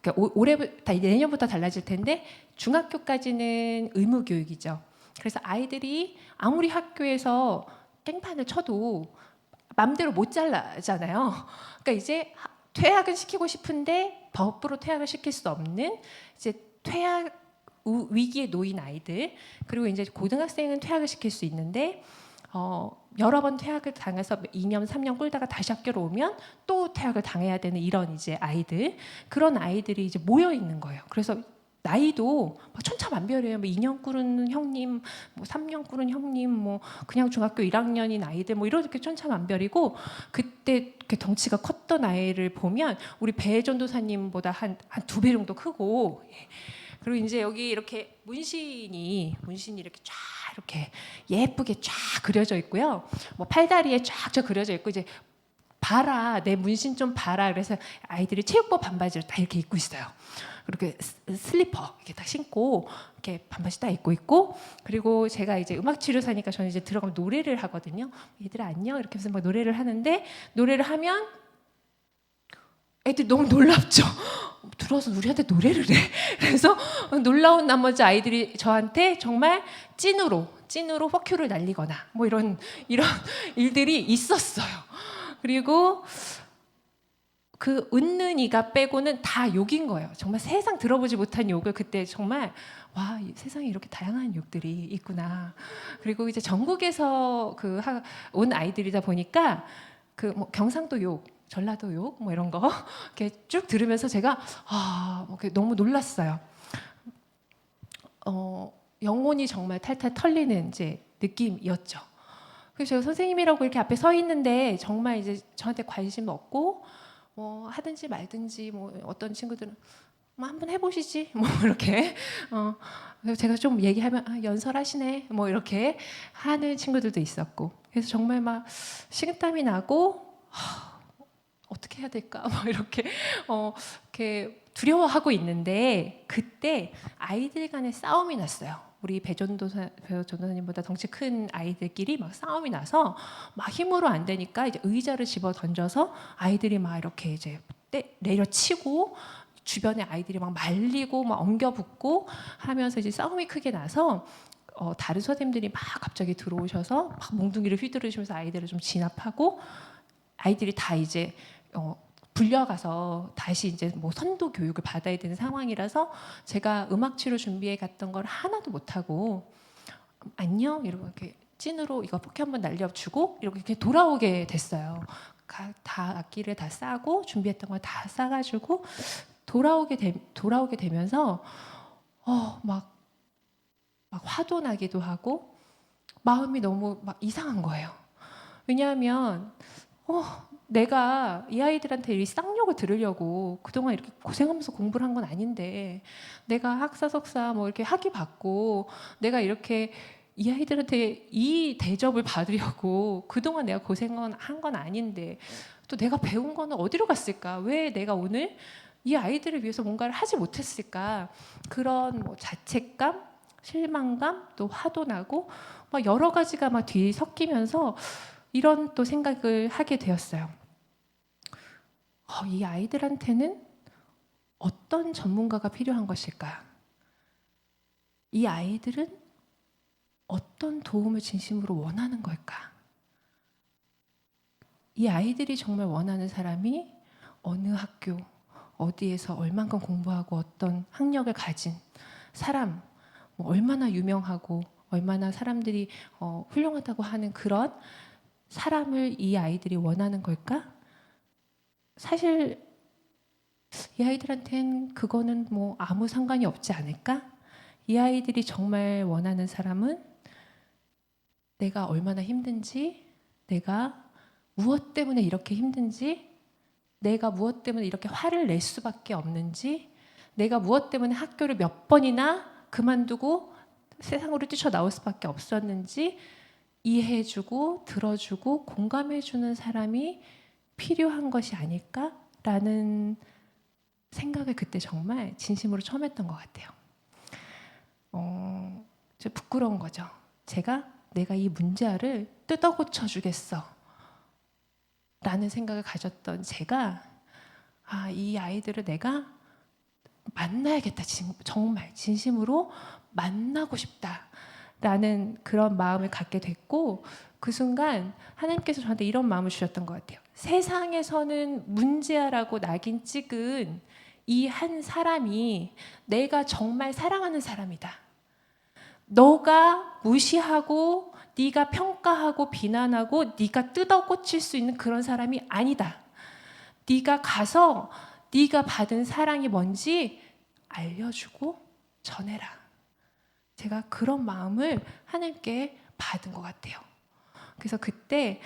그러니까 올해부터 내년부터 달라질 텐데 중학교까지는 의무 교육이죠. 그래서 아이들이 아무리 학교에서 깽판을 쳐도 맘대로 못 잘라잖아요. 그러니까 이제 퇴학은 시키고 싶은데 법으로 퇴학을 시킬 수 없는 이제 퇴학 위기에 놓인 아이들, 그리고 이제 고등학생은 퇴학을 시킬 수 있는데 여러 번 퇴학을 당해서 2년, 3년 꿀다가 다시 학교로 오면 또 퇴학을 당해야 되는 이런 이제 아이들, 그런 아이들이 이제 모여 있는 거예요. 그래서 나이도 천차만별이에요. 뭐 2년 꿀은 형님, 뭐 3년 꿀은 형님, 뭐 그냥 중학교 1학년인 아이들, 뭐 이렇게 천차만별이고, 그때 이렇게 덩치가 컸던 아이를 보면 우리 배전도사님보다 한 2배 정도 크고, 그리고 이제 여기 이렇게 문신이 이렇게 쫙 이렇게 예쁘게 쫙 그려져 있고요. 뭐 팔다리에 쫙 그려져 있고, 이제 봐라, 내 문신 좀 봐라. 그래서 아이들이 체육복 반바지를 다 이렇게 입고 있어요. 그렇게 슬리퍼 이렇게 딱 신고 이렇게 반바지 딱 입고 있고, 그리고 제가 이제 음악 치료사니까 저는 이제 들어가면 노래를 하거든요. 얘들아 안녕 이렇게 해서 막 노래를 하는데, 노래를 하면 애들 너무 놀랍죠. 들어와서 우리한테 노래를 해. 그래서 놀라운 나머지 아이들이 저한테 정말 찐으로 허큐를 날리거나 뭐 이런 일들이 있었어요. 그리고 그 웃는 이가 빼고는 다 욕인 거예요. 정말 세상 들어보지 못한 욕을 그때 정말, 와, 세상에 이렇게 다양한 욕들이 있구나. 그리고 이제 전국에서 온 아이들이다 보니까 뭐 경상도 욕, 전라도 욕, 뭐 이런 거 이렇게 쭉 들으면서 제가 너무 놀랐어요. 영혼이 정말 탈탈 털리는 이제 느낌이었죠. 그래서 제가 선생님이라고 이렇게 앞에 서 있는데 정말 이제 저한테 관심 없고, 뭐 하든지 말든지, 뭐 어떤 친구들은 뭐 한번 해보시지 뭐 이렇게 그래서 제가 좀 얘기하면 연설하시네 뭐 이렇게 하는 친구들도 있었고, 그래서 정말 막 식은땀이 나고 어떻게 해야 될까 뭐 이렇게 두려워하고 있는데, 그때 아이들 간의 싸움이 났어요. 우리 배전도사님보다 덩치 큰 아이들끼리 막 싸움이 나서 막 힘으로 안 되니까 이제 의자를 집어 던져서 아이들이 막 이렇게 이제 내려치고, 주변에 아이들이 막 말리고 막 엉겨붙고 하면서 이제 싸움이 크게 나서 다른 선생님들이 막 갑자기 들어오셔서 막 몽둥이를 휘두르시면서 아이들을 좀 진압하고, 아이들이 다 이제 불려가서 다시 이제 뭐 선도 교육을 받아야 되는 상황이라서 제가 음악 치료 준비해 갔던 걸 하나도 못 하고 안녕 이러고 이렇게 찐으로 이거 포켓 한번 날려주고 이렇게 돌아오게 됐어요. 다 악기를 다 싸고 준비했던 걸 다 싸가지고 돌아오게 되면서 막 화도 나기도 하고 마음이 너무 막 이상한 거예요. 왜냐하면 내가 이 아이들한테 이 쌍욕을 들으려고 그동안 이렇게 고생하면서 공부를 한 건 아닌데, 내가 학사 석사 뭐 이렇게 학위 받고 내가 이렇게 이 아이들한테 이 대접을 받으려고 그동안 내가 고생한 건 아닌데, 또 내가 배운 거는 어디로 갔을까? 왜 내가 오늘 이 아이들을 위해서 뭔가를 하지 못했을까? 그런 뭐 자책감, 실망감, 또 화도 나고 막 여러 가지가 막 뒤섞이면서 이런 또 생각을 하게 되었어요. 이 아이들한테는 어떤 전문가가 필요한 것일까? 이 아이들은 어떤 도움을 진심으로 원하는 걸까? 이 아이들이 정말 원하는 사람이 어느 학교, 어디에서 얼만큼 공부하고 어떤 학력을 가진 사람, 뭐 얼마나 유명하고 얼마나 사람들이 훌륭하다고 하는 그런 사람을 이 아이들이 원하는 걸까? 사실 이 아이들한텐 그거는 뭐 아무 상관이 없지 않을까? 이 아이들이 정말 원하는 사람은 내가 얼마나 힘든지, 내가 무엇 때문에 이렇게 힘든지, 내가 무엇 때문에 이렇게 화를 낼 수밖에 없는지, 내가 무엇 때문에 학교를 몇 번이나 그만두고 세상으로 뛰쳐나올 수밖에 없었는지 이해해주고 들어주고 공감해주는 사람이 필요한 것이 아닐까라는 생각을 그때 정말 진심으로 처음 했던 것 같아요. 좀 부끄러운 거죠. 내가 이 문제아를 뜯어 고쳐주겠어 라는 생각을 가졌던 제가 이 아이들을 내가 만나야겠다. 정말 진심으로 만나고 싶다라는 그런 마음을 갖게 됐고, 그 순간 하나님께서 저한테 이런 마음을 주셨던 것 같아요. 세상에서는 문제아라고 낙인 찍은 이 한 사람이 내가 정말 사랑하는 사람이다. 너가 무시하고 네가 평가하고 비난하고 네가 뜯어 고칠 수 있는 그런 사람이 아니다. 네가 가서 네가 받은 사랑이 뭔지 알려주고 전해라. 제가 그런 마음을 하나님께 받은 것 같아요. 그래서 그때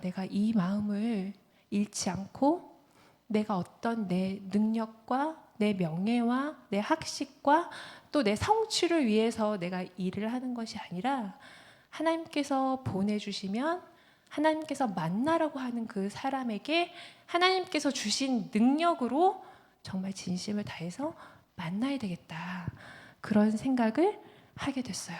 내가 이 마음을 잃지 않고 내가 어떤 내 능력과 내 명예와 내 학식과 또 내 성취를 위해서 내가 일을 하는 것이 아니라 하나님께서 보내주시면 하나님께서 만나라고 하는 그 사람에게 하나님께서 주신 능력으로 정말 진심을 다해서 만나야 되겠다. 그런 생각을 하게 됐어요.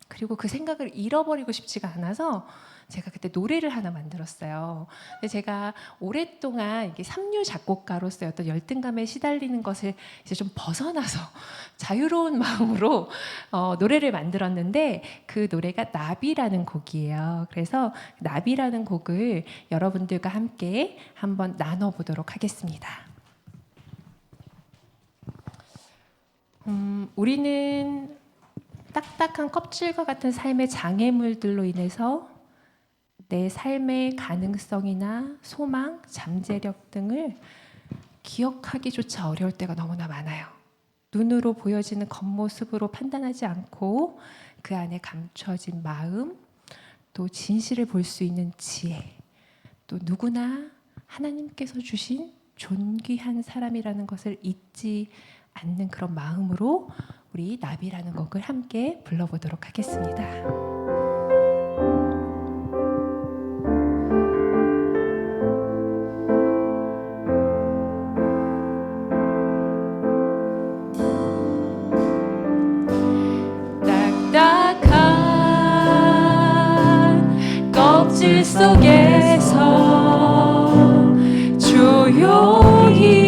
그리고 그 생각을 잃어버리고 싶지가 않아서 제가 그때 노래를 하나 만들었어요. 근데 제가 오랫동안 이게 삼류 작곡가로서의 어떤 열등감에 시달리는 것을 이제 좀 벗어나서 자유로운 마음으로 노래를 만들었는데, 그 노래가 나비라는 곡이에요. 그래서 나비라는 곡을 여러분들과 함께 한번 나눠보도록 하겠습니다. 우리는 딱딱한 껍질과 같은 삶의 장애물들로 인해서 내 삶의 가능성이나 소망, 잠재력 등을 기억하기조차 어려울 때가 너무나 많아요. 눈으로 보여지는 겉모습으로 판단하지 않고 그 안에 감춰진 마음, 또 진실을 볼 수 있는 지혜, 또 누구나 하나님께서 주신 존귀한 사람이라는 것을 잊지 않는 그런 마음으로 우리 나비라는 곡을 함께 불러보도록 하겠습니다. 딱딱한 껍질 속에서 조용히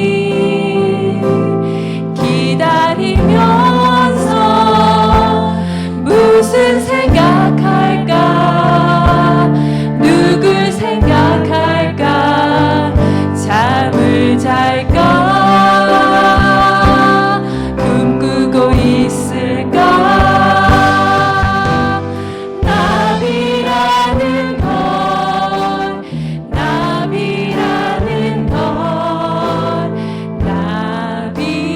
기다리면서 무슨 생각할까, 누굴 생각할까, 잠을 잘까, 꿈꾸고 있을까. 나비라는 건, 나비라는 건, 나비라는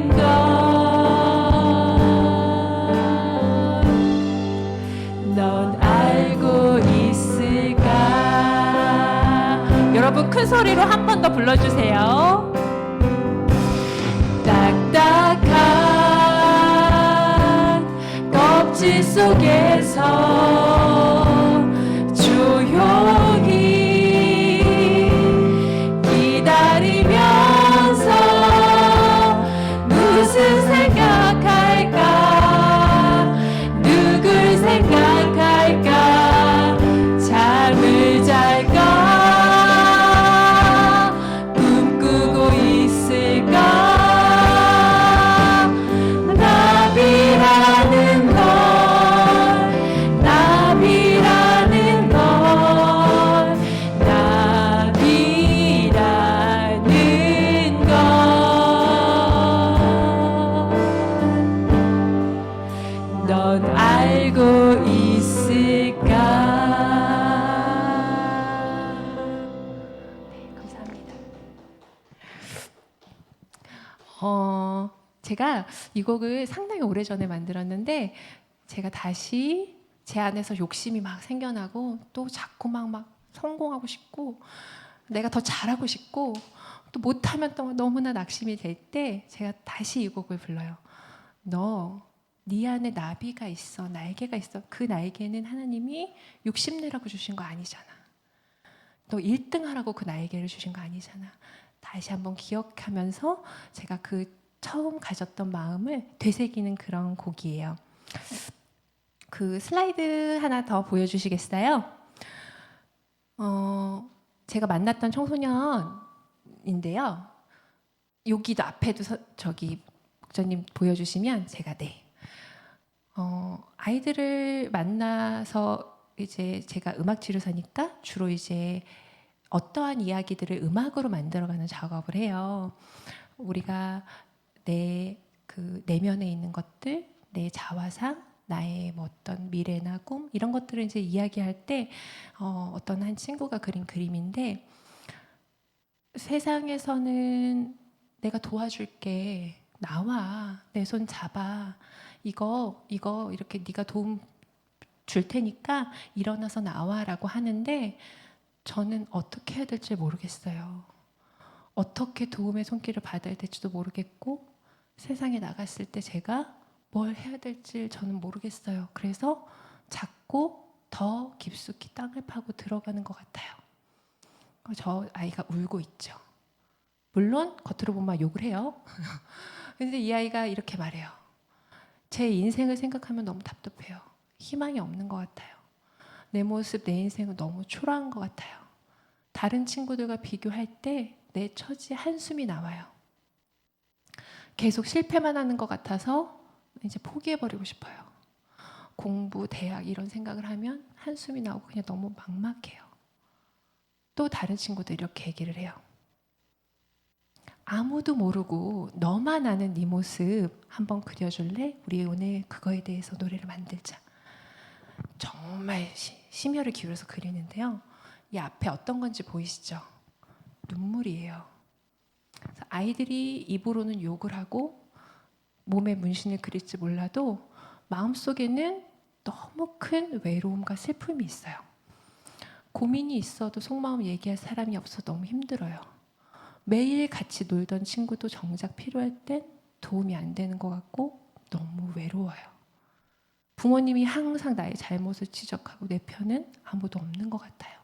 건 넌 알고 있을까. 여러분 큰 소리로 한 번 더 불러주세요. 딱딱한 껍질 속에서 조용히 기다리면서 무슨 생각할까, 누굴 생각할까, 잠을 잘까, 꿈꾸고 있을까. 나비라는 건, 나비 제가 이 곡을 상당히 오래전에 만들었는데 제가 다시 제 안에서 욕심이 막 생겨나고 또 자꾸 막 성공하고 싶고 내가 더 잘하고 싶고 또 못하면 또 너무나 낙심이 될 때 제가 다시 이 곡을 불러요. 너, 네 안에 나비가 있어, 날개가 있어. 그 날개는 하나님이 욕심내라고 주신 거 아니잖아. 너 1등 하라고 그 날개를 주신 거 아니잖아. 다시 한번 기억하면서 제가 그 처음 가졌던 마음을 되새기는 그런 곡이에요. 그 슬라이드 하나 더 보여주시겠어요? 제가 만났던 청소년인데요. 여기도 앞에도 저기 목사님 보여주시면 제가 아이들을 만나서 이제 제가 음악 치료사니까 주로 이제 어떠한 이야기들을 음악으로 만들어가는 작업을 해요. 우리가 내 그 내면에 있는 것들, 내 자화상, 나의 뭐 어떤 미래나 꿈 이런 것들을 이제 이야기할 때 어떤 한 친구가 그린 그림인데 세상에서는 내가 도와줄게. 나와. 내 손 잡아. 이거 이렇게 네가 도움 줄 테니까 일어나서 나와라고 하는데 저는 어떻게 해야 될지 모르겠어요. 어떻게 도움의 손길을 받아야 될지도 모르겠고 세상에 나갔을 때 제가 뭘 해야 될지 저는 모르겠어요. 그래서 자꾸 더 깊숙이 땅을 파고 들어가는 것 같아요. 저 아이가 울고 있죠. 물론 겉으로 보면 욕을 해요. 근데 이 아이가 이렇게 말해요. 제 인생을 생각하면 너무 답답해요. 희망이 없는 것 같아요. 내 모습, 내 인생은 너무 초라한 것 같아요. 다른 친구들과 비교할 때 내 처지에 한숨이 나와요. 계속 실패만 하는 것 같아서 이제 포기해버리고 싶어요. 공부, 대학 이런 생각을 하면 한숨이 나오고 그냥 너무 막막해요. 또 다른 친구들 이렇게 얘기를 해요. 아무도 모르고 너만 아는 네 모습 한번 그려줄래? 우리 오늘 그거에 대해서 노래를 만들자. 정말 심혈을 기울여서 그리는데요. 이 앞에 어떤 건지 보이시죠? 눈물이에요. 아이들이 입으로는 욕을 하고 몸에 문신을 그릴지 몰라도 마음속에는 너무 큰 외로움과 슬픔이 있어요. 고민이 있어도 속마음 얘기할 사람이 없어 너무 힘들어요. 매일 같이 놀던 친구도 정작 필요할 땐 도움이 안 되는 것 같고 너무 외로워요. 부모님이 항상 나의 잘못을 지적하고 내 편은 아무도 없는 것 같아요.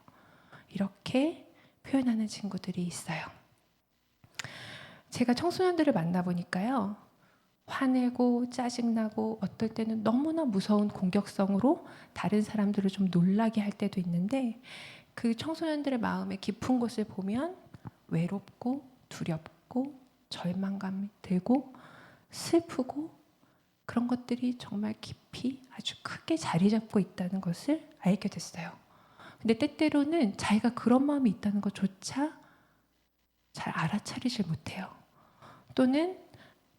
이렇게 표현하는 친구들이 있어요. 제가 청소년들을 만나보니까요. 화내고 짜증나고 어떨 때는 너무나 무서운 공격성으로 다른 사람들을 좀 놀라게 할 때도 있는데 그 청소년들의 마음의 깊은 곳을 보면 외롭고 두렵고 절망감이 들고 슬프고 그런 것들이 정말 깊이 아주 크게 자리 잡고 있다는 것을 알게 됐어요. 근데 때때로는 자기가 그런 마음이 있다는 것조차 잘 알아차리질 못해요. 또는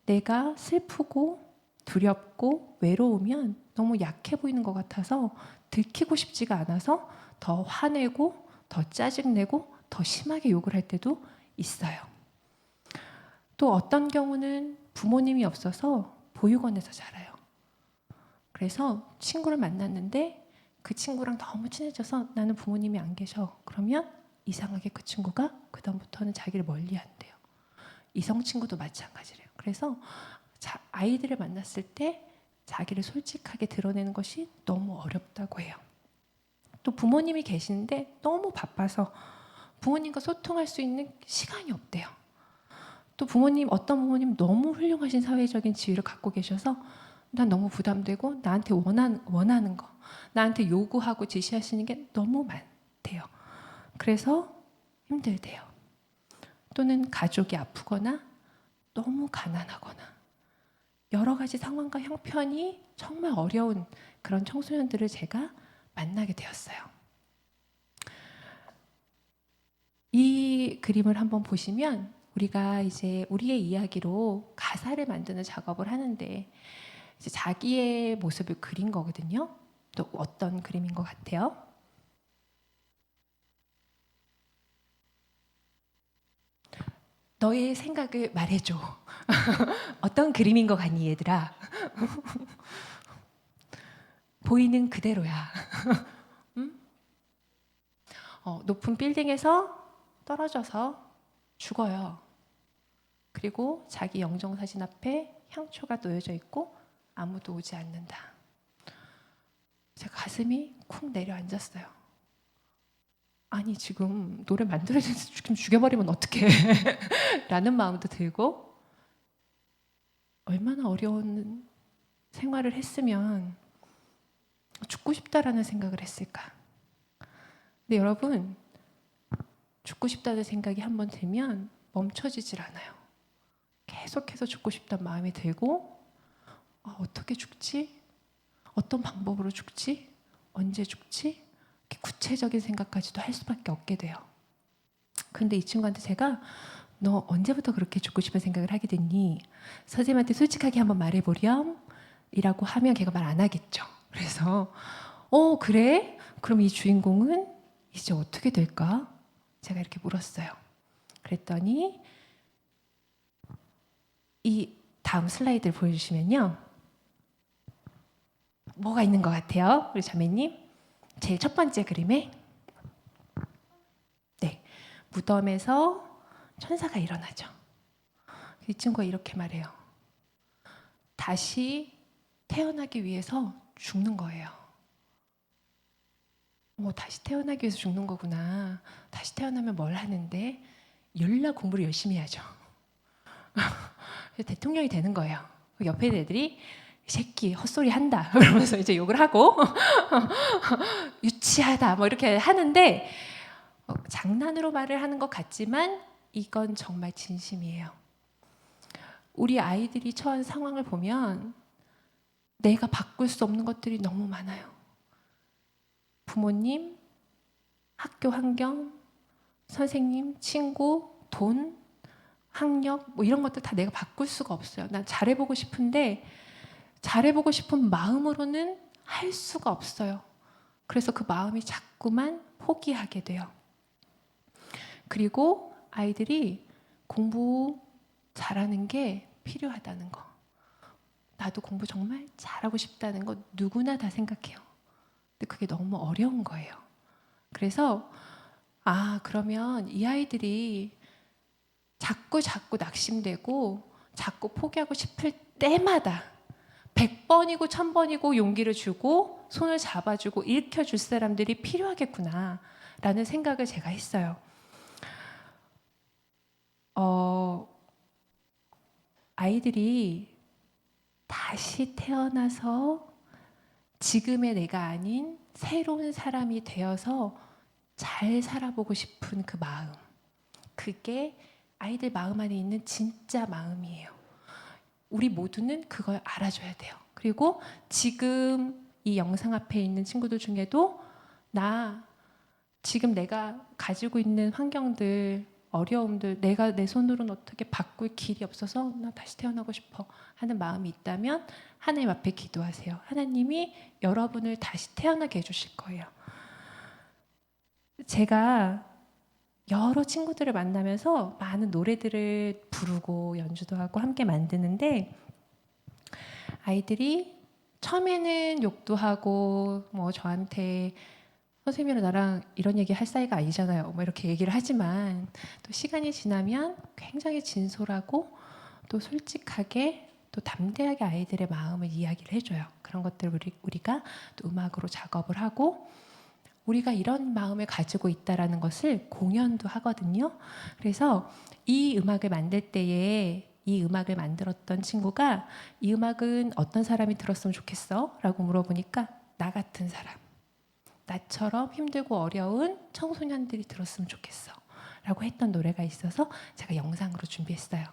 내가 슬프고 두렵고 외로우면 너무 약해 보이는 것 같아서 들키고 싶지가 않아서 더 화내고 더 짜증내고 더 심하게 욕을 할 때도 있어요. 또 어떤 경우는 부모님이 없어서 보육원에서 자라요. 그래서 친구를 만났는데 그 친구랑 너무 친해져서 나는 부모님이 안 계셔. 그러면 이상하게 그 친구가 그다음부터는 자기를 멀리 한대요. 이성 친구도 마찬가지래요. 그래서 아이들을 만났을 때 자기를 솔직하게 드러내는 것이 너무 어렵다고 해요. 또 부모님이 계시는데 너무 바빠서 부모님과 소통할 수 있는 시간이 없대요. 또 어떤 부모님 너무 훌륭하신 사회적인 지위를 갖고 계셔서 난 너무 부담되고 나한테 원하는 거, 나한테 요구하고 지시하시는 게 너무 많대요. 그래서 힘들대요. 또는 가족이 아프거나 너무 가난하거나 여러 가지 상황과 형편이 정말 어려운 그런 청소년들을 제가 만나게 되었어요. 이 그림을 한번 보시면 우리가 이제 우리의 이야기로 가사를 만드는 작업을 하는데 이제 자기의 모습을 그린 거거든요. 또 어떤 그림인 것 같아요? 너의 생각을 말해줘. 어떤 그림인 것 같니 얘들아? 보이는 그대로야. 음? 높은 빌딩에서 떨어져서 죽어요. 그리고 자기 영정사진 앞에 향초가 놓여져 있고 아무도 오지 않는다. 제 가슴이 쿵 내려앉았어요. 아니 지금 노래 만들어줘서 지금 죽여버리면 어떡해 라는 마음도 들고, 얼마나 어려운 생활을 했으면 죽고 싶다라는 생각을 했을까. 근데 여러분, 죽고 싶다는 생각이 한번 들면 멈춰지질 않아요. 계속해서 죽고 싶다는 마음이 들고, 어떻게 죽지? 어떤 방법으로 죽지? 언제 죽지? 이렇게 구체적인 생각까지도 할 수밖에 없게 돼요. 근데 이 친구한테 제가 너 언제부터 그렇게 죽고 싶은 생각을 하게 됐니? 선생님한테 솔직하게 한번 말해보렴 이라고 하면 걔가 말 안 하겠죠. 그래서 그래? 그럼 이 주인공은 이제 어떻게 될까? 제가 이렇게 물었어요. 그랬더니 이 다음 슬라이드를 보여주시면요, 뭐가 있는 것 같아요? 우리 자매님, 제일 첫 번째 그림에 무덤에서 천사가 일어나죠. 이 친구가 이렇게 말해요. 다시 태어나기 위해서 죽는 거예요. 다시 태어나기 위해서 죽는 거구나. 다시 태어나면 뭘 하는데? 열나 공부를 열심히 하죠. 대통령이 되는 거예요. 옆에 있는 애들이 이 새끼 헛소리 한다 그러면서 이제 욕을 하고 유치하다 뭐 이렇게 하는데, 장난으로 말을 하는 것 같지만 이건 정말 진심이에요. 우리 아이들이 처한 상황을 보면 내가 바꿀 수 없는 것들이 너무 많아요. 부모님, 학교 환경, 선생님, 친구, 돈, 학력 뭐 이런 것들 다 내가 바꿀 수가 없어요. 난 잘해보고 싶은데 잘해보고 싶은 마음으로는 할 수가 없어요. 그래서 그 마음이 자꾸만 포기하게 돼요. 그리고 아이들이 공부 잘하는 게 필요하다는 거, 나도 공부 정말 잘하고 싶다는 거 누구나 다 생각해요. 근데 그게 너무 어려운 거예요. 그래서 그러면 이 아이들이 자꾸 낙심되고 자꾸 포기하고 싶을 때마다 100번이고 1000번이고 용기를 주고 손을 잡아주고 일으켜줄 사람들이 필요하겠구나 라는 생각을 제가 했어요. 아이들이 다시 태어나서 지금의 내가 아닌 새로운 사람이 되어서 잘 살아보고 싶은 그 마음, 그게 아이들 마음 안에 있는 진짜 마음이에요. 우리 모두는 그걸 알아줘야 돼요. 그리고 지금 이 영상 앞에 있는 친구들 중에도 지금 내가 가지고 있는 환경들, 어려움들, 내가 내 손으로는 어떻게 바꿀 길이 없어서 나 다시 태어나고 싶어 하는 마음이 있다면 하나님 앞에 기도하세요. 하나님이 여러분을 다시 태어나게 해주실 거예요. 제가 여러 친구들을 만나면서 많은 노래들을 부르고 연주도 하고 함께 만드는데, 아이들이 처음에는 욕도 하고 뭐 저한테 선생님이랑 나랑 이런 얘기 할 사이가 아니잖아요 뭐 이렇게 얘기를 하지만, 또 시간이 지나면 굉장히 진솔하고 또 솔직하게 또 담대하게 아이들의 마음을 이야기를 해줘요. 그런 것들을 우리가 또 음악으로 작업을 하고, 우리가 이런 마음을 가지고 있다라는 것을 공연도 하거든요. 그래서 이 음악을 만들 때에 이 음악을 만들었던 친구가 이 음악은 어떤 사람이 들었으면 좋겠어? 라고 물어보니까 나 같은 사람, 나처럼 힘들고 어려운 청소년들이 들었으면 좋겠어 라고 했던 노래가 있어서 제가 영상으로 준비했어요.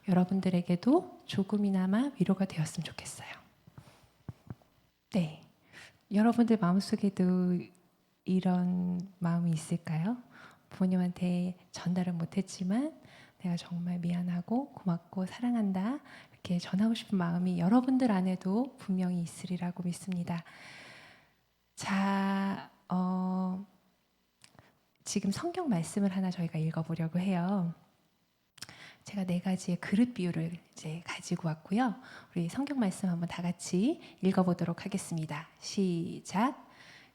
여러분들에게도 조금이나마 위로가 되었으면 좋겠어요. 네, 여러분들 마음속에도 이런 마음이 있을까요? 부모님한테 전달은 못했지만 내가 정말 미안하고 고맙고 사랑한다 이렇게 전하고 싶은 마음이 여러분들 안에도 분명히 있으리라고 믿습니다. 자, 지금 성경 말씀을 하나 저희가 읽어보려고 해요. 제가 4가지의 그릇 비유를 이제 가지고 왔고요. 우리 성경 말씀 한번 다 같이 읽어보도록 하겠습니다. 시작.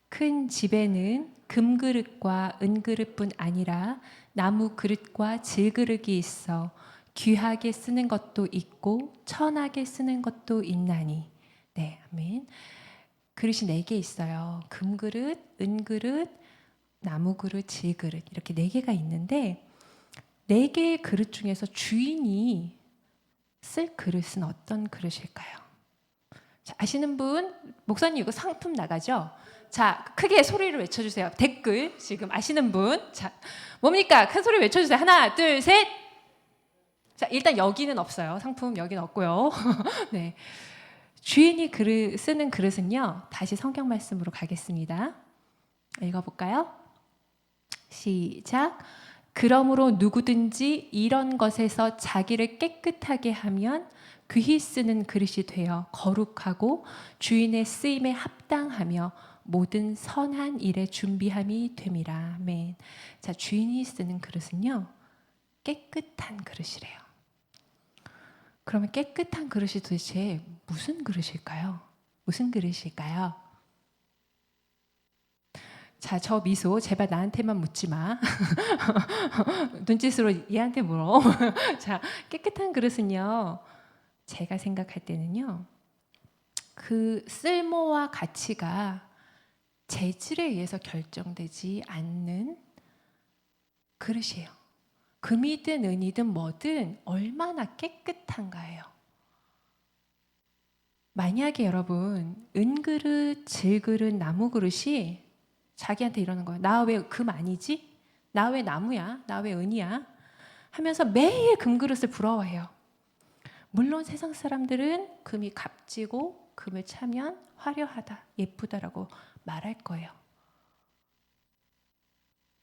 큰 집에는 금그릇과 은그릇뿐 아니라 나무 그릇과 질그릇이 있어 귀하게 쓰는 것도 있고 천하게 쓰는 것도 있나니. 네, 아멘. 그릇이 4개 있어요. 금그릇, 은그릇, 나무그릇, 질그릇 이렇게 4개가 있는데 4개의 그릇 중에서 주인이 쓸 그릇은 어떤 그릇일까요? 자, 아시는 분? 목사님 이거 상품 나가죠? 자, 크게 소리를 외쳐주세요. 댓글 지금 아시는 분? 자, 뭡니까? 큰 소리 외쳐주세요. 하나, 둘, 셋. 자, 일단 여기는 없어요. 상품 여기는 없고요. 네, 주인이 쓰는 그릇은요. 다시 성경 말씀으로 가겠습니다. 읽어볼까요? 시작. 그러므로 누구든지 이런 것에서 자기를 깨끗하게 하면 귀히 쓰는 그릇이 되어 거룩하고 주인의 쓰임에 합당하며 모든 선한 일에 준비함이 됨이라. 아멘. 자, 주인이 쓰는 그릇은요, 깨끗한 그릇이래요. 그러면 깨끗한 그릇이 도대체 무슨 그릇일까요? 무슨 그릇일까요? 자, 저 미소 제발 나한테만 묻지 마. 눈짓으로 얘한테 물어. 자, 깨끗한 그릇은요, 제가 생각할 때는요, 그 쓸모와 가치가 재질에 의해서 결정되지 않는 그릇이에요. 금이든 은이든 뭐든 얼마나 깨끗한가예요. 만약에 여러분 은그릇, 질그릇, 나무그릇이 자기한테 이러는 거예요. 나 왜 금 아니지? 나 왜 나무야? 나 왜 은이야? 하면서 매일 금그릇을 부러워해요. 물론 세상 사람들은 금이 값지고 금을 차면 화려하다, 예쁘다라고 말할 거예요.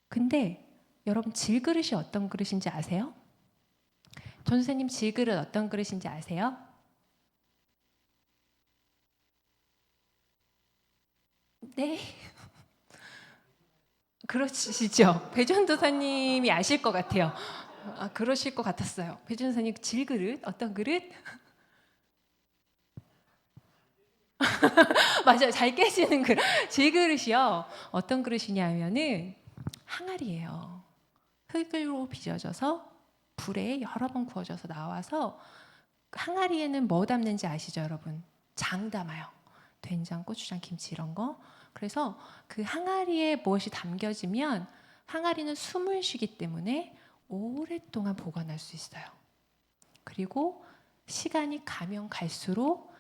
근데 여러분 질그릇이 어떤 그릇인지 아세요? 전 선생님 질그릇 어떤 그릇인지 아세요? 네. 그러시죠? 배전도사님이 아실 것 같아요. 아, 그러실 것 같았어요. 배전도사님 질그릇 어떤 그릇? 맞아요. 잘 깨지는 그릇. 질그릇이요. 어떤 그릇이냐면은 항아리예요. 흙으로 빚어져서 불에 여러 번 구워져서 나와서 항아리에는 뭐 담는지 아시죠, 여러분? 장 담아요. 된장, 고추장, 김치 이런 거. 그래서 그 항아리에 무엇이 담겨지면 항아리는 숨을 쉬기 때문에 오랫동안 보관할 수 있어요. 그리고 시간이 가면 갈수록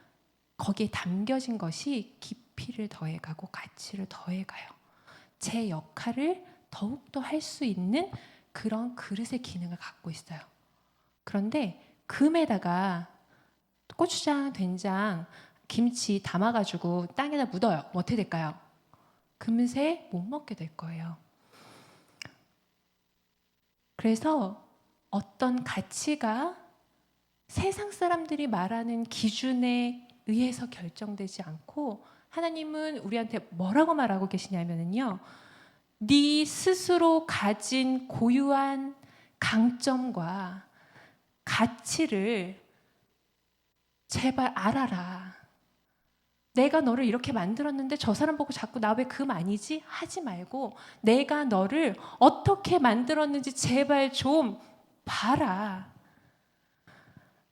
거기에 담겨진 것이 깊이를 더해가고 가치를 더해가요. 제 역할을 더욱더 할 수 있는 그런 그릇의 기능을 갖고 있어요. 그런데 금에다가 고추장, 된장, 김치 담아가지고 땅에다 묻어요. 어떻게 될까요? 금세 못 먹게 될 거예요. 그래서 어떤 가치가 세상 사람들이 말하는 기준에 의해서 결정되지 않고 하나님은 우리한테 뭐라고 말하고 계시냐면요. 네 스스로 가진 고유한 강점과 가치를 제발 알아라. 내가 너를 이렇게 만들었는데 저 사람 보고 자꾸 나 왜 금 아니지? 하지 말고 내가 너를 어떻게 만들었는지 제발 좀 봐라.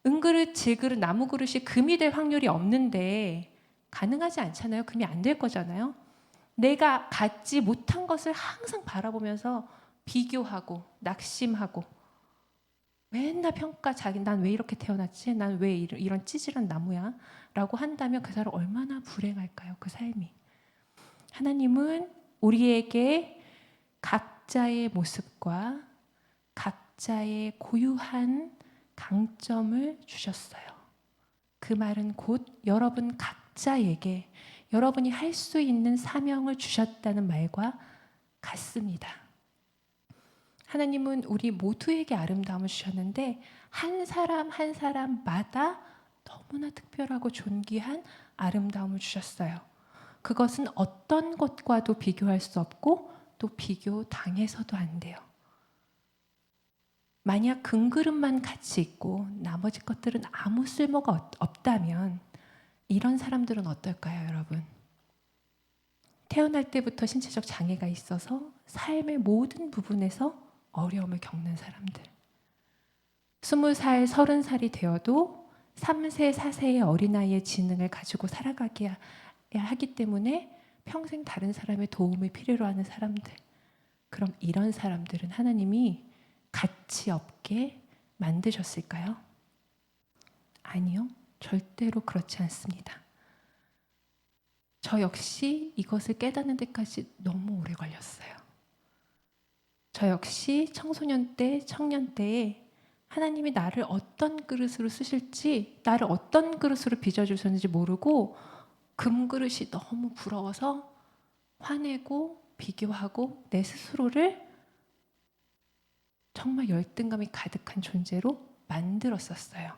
은그릇, 질그릇, 나무그릇이 금이 될 확률이 없는데 가능하지 않잖아요. 금이 안 될 거잖아요. 내가 갖지 못한 것을 항상 바라보면서 비교하고 낙심하고 맨날 평가 자기 난 왜 이렇게 태어났지? 난 왜 이런 찌질한 나무야? 라고 한다면 그 사람 얼마나 불행할까요? 그 삶이. 하나님은 우리에게 각자의 모습과 각자의 고유한 강점을 주셨어요. 그 말은 곧 여러분 각자에게 여러분이 할 수 있는 사명을 주셨다는 말과 같습니다. 하나님은 우리 모두에게 아름다움을 주셨는데 한 사람 한 사람마다 너무나 특별하고 존귀한 아름다움을 주셨어요. 그것은 어떤 것과도 비교할 수 없고 또 비교 당해서도 안 돼요. 만약 금그릇만 가치 있고 나머지 것들은 아무 쓸모가 없다면 이런 사람들은 어떨까요, 여러분? 태어날 때부터 신체적 장애가 있어서 삶의 모든 부분에서 어려움을 겪는 사람들. 20살, 30살이 되어도 3세, 4세의 어린아이의 지능을 가지고 살아가야 하기 때문에 평생 다른 사람의 도움을 필요로 하는 사람들. 그럼 이런 사람들은 하나님이 가치 없게 만드셨을까요? 아니요. 절대로 그렇지 않습니다. 저 역시 이것을 깨닫는 데까지 너무 오래 걸렸어요. 저 역시 청소년 때, 청년 때에 하나님이 나를 어떤 그릇으로 쓰실지, 나를 어떤 그릇으로 빚어주셨는지 모르고 금그릇이 너무 부러워서 화내고 비교하고 내 스스로를 정말 열등감이 가득한 존재로 만들었었어요.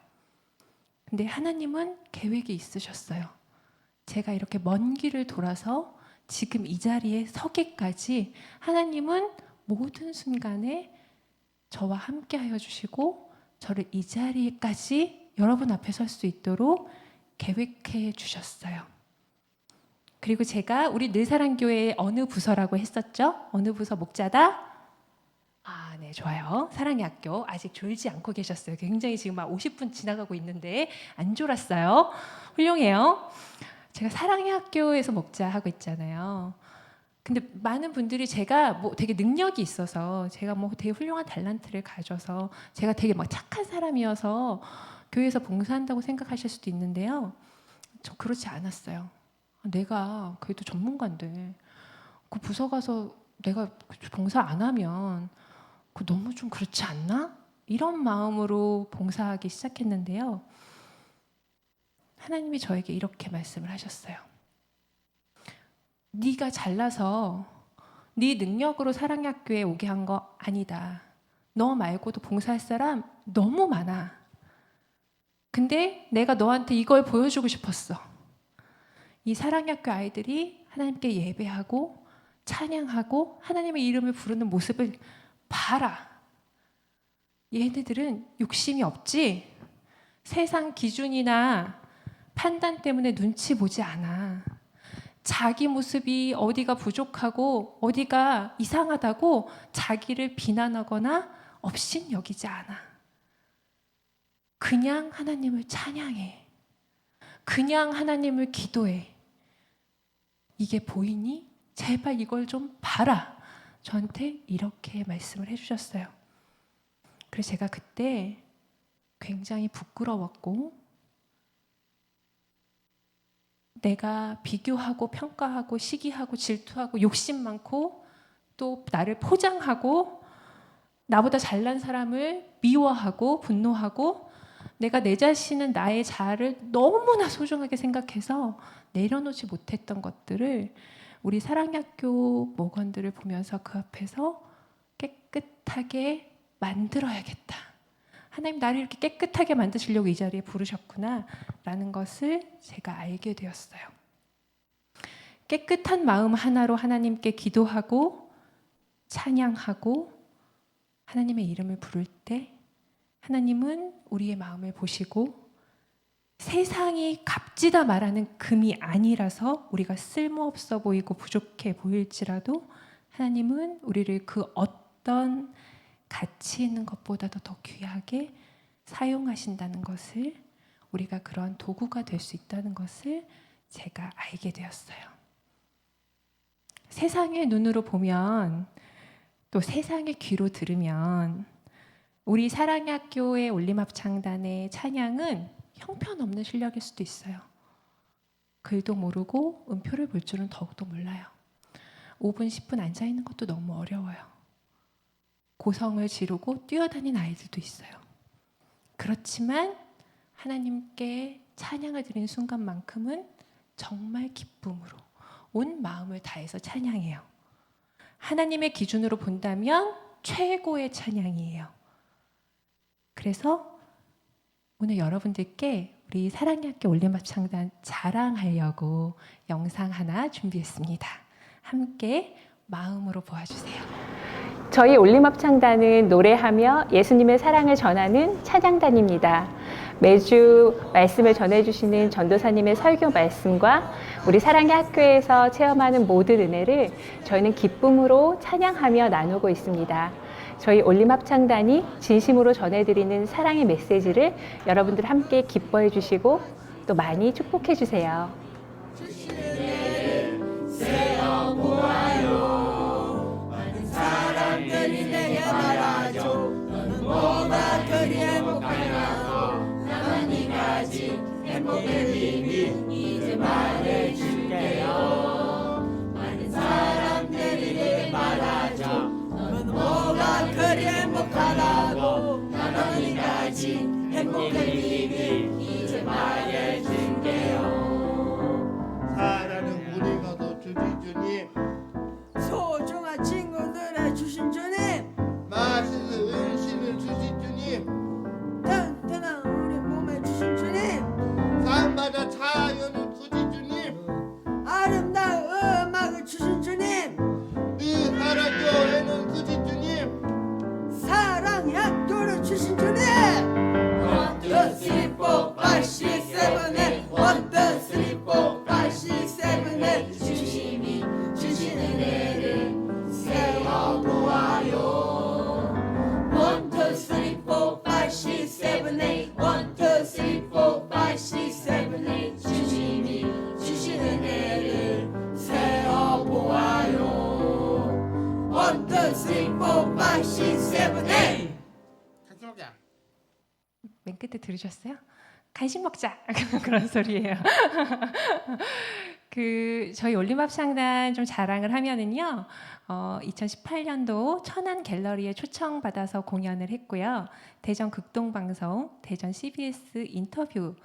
근데 하나님은 계획이 있으셨어요. 제가 이렇게 먼 길을 돌아서 지금 이 자리에 서기까지 하나님은 모든 순간에 저와 함께 하여 주시고 저를 이 자리에까지 여러분 앞에 설 수 있도록 계획해 주셨어요. 그리고 제가 우리 늘사랑교회의 어느 부서라고 했었죠? 어느 부서 목자다? 아, 네, 좋아요. 사랑의 학교 아직 졸지 않고 계셨어요. 굉장히 지금 막 50분 지나가고 있는데 안 졸았어요. 훌륭해요. 제가 사랑의 학교에서 목자하고 있잖아요. 근데 많은 분들이 제가 뭐 되게 능력이 있어서 제가 뭐 되게 훌륭한 달란트를 가져서 제가 되게 막 착한 사람이어서 교회에서 봉사한다고 생각하실 수도 있는데요. 저 그렇지 않았어요. 내가 그래도 전문가인데 그 부서 가서 내가 봉사 안 하면 그 너무 좀 그렇지 않나? 이런 마음으로 봉사하기 시작했는데요. 하나님이 저에게 이렇게 말씀을 하셨어요. 네가 잘나서 네 능력으로 사랑의 학교에 오게 한 거 아니다. 너 말고도 봉사할 사람 너무 많아. 근데 내가 너한테 이걸 보여주고 싶었어. 이 사랑의 학교 아이들이 하나님께 예배하고 찬양하고 하나님의 이름을 부르는 모습을 봐라. 얘네들은 욕심이 없지? 세상 기준이나 판단 때문에 눈치 보지 않아. 자기 모습이 어디가 부족하고 어디가 이상하다고 자기를 비난하거나 업신 여기지 않아. 그냥 하나님을 찬양해. 그냥 하나님을 기도해. 이게 보이니? 제발 이걸 좀 봐라. 저한테 이렇게 말씀을 해주셨어요. 그래서 제가 그때 굉장히 부끄러웠고 내가 비교하고 평가하고 시기하고 질투하고 욕심 많고 또 나를 포장하고 나보다 잘난 사람을 미워하고 분노하고 내가 내 자신은 나의 자아를 너무나 소중하게 생각해서 내려놓지 못했던 것들을 우리 사랑학교 목원들을 보면서 그 앞에서 깨끗하게 만들어야겠다. 하나님 나를 이렇게 깨끗하게 만드시려고 이 자리에 부르셨구나 라는 것을 제가 알게 되었어요. 깨끗한 마음 하나로 하나님께 기도하고 찬양하고 하나님의 이름을 부를 때 하나님은 우리의 마음을 보시고 세상이 값지다 말하는 금이 아니라서 우리가 쓸모없어 보이고 부족해 보일지라도 하나님은 우리를 그 어떤 가치 있는 것보다도 더 귀하게 사용하신다는 것을, 우리가 그런 도구가 될 수 있다는 것을 제가 알게 되었어요. 세상의 눈으로 보면 또 세상의 귀로 들으면 우리 사랑의 학교의 올림합창단의 찬양은 형편없는 실력일 수도 있어요. 글도 모르고 음표를 볼 줄은 더욱더 몰라요. 5분, 10분 앉아있는 것도 너무 어려워요. 고성을 지르고 뛰어다니는 아이들도 있어요. 그렇지만 하나님께 찬양을 드리는 순간만큼은 정말 기쁨으로 온 마음을 다해서 찬양해요. 하나님의 기준으로 본다면 최고의 찬양이에요. 그래서 오늘 여러분들께 우리 사랑의 학교 올림합창단 자랑하려고 영상 하나 준비했습니다. 함께 마음으로 보아주세요. 저희 올림합창단은 노래하며 예수님의 사랑을 전하는 찬양단입니다. 매주 말씀을 전해주시는 전도사님의 설교 말씀과 우리 사랑의 학교에서 체험하는 모든 은혜를 저희는 기쁨으로 찬양하며 나누고 있습니다. 저희 올림합창단이 진심으로 전해드리는 사랑의 메시지를 여러분들 함께 기뻐해 주시고 또 많이 축복해 주세요. 사람들이 내게 말하죠. 너는 뭐가 그리 행복하냐고. 나는 네 가지 행복의 비밀 이제 말해줄게요. 많은 사람들이 내게 말하죠. 너는 뭐가 그리 행복하냐고. 나는 네 가지 행복의 비밀 이제 말해줄게요. 사랑하는 우리가 더 주지 주님, 소중한 친구들의 주신 주님, 맛있는 음식을 주시 주님, 튼튼한 우리 몸에 주신 주님, 산바다 자연을 주시 주님, 아름다운 음악을 주신 주님, 네 사랑교회는 주시 주님, 사랑의 학교를 주신 주님. 1, 2, 3, 4, 5, 6, 7, 8 1, 2, 3, 4, 5, 6, 7, 8 주님이 주신 은혜를 세어보아요. 1, 2, 3, 4, 5, 6, 7, 8 1, 2, 3, 4, 5, 6, 7, 8 주님이 주신 은혜를 세어보아요. 1, 2, 3, 4, 5, 6, 7, 8 같이 먹자. 맨 끝에 들으셨어요? 간식 먹자 그런 소리예요. 저희 올림합창단 좀 자랑을 하면은요. 2018년도 천안 갤러리에 초청받아서 공연을 했고요. 대전 극동방송, 대전 CBS 인터뷰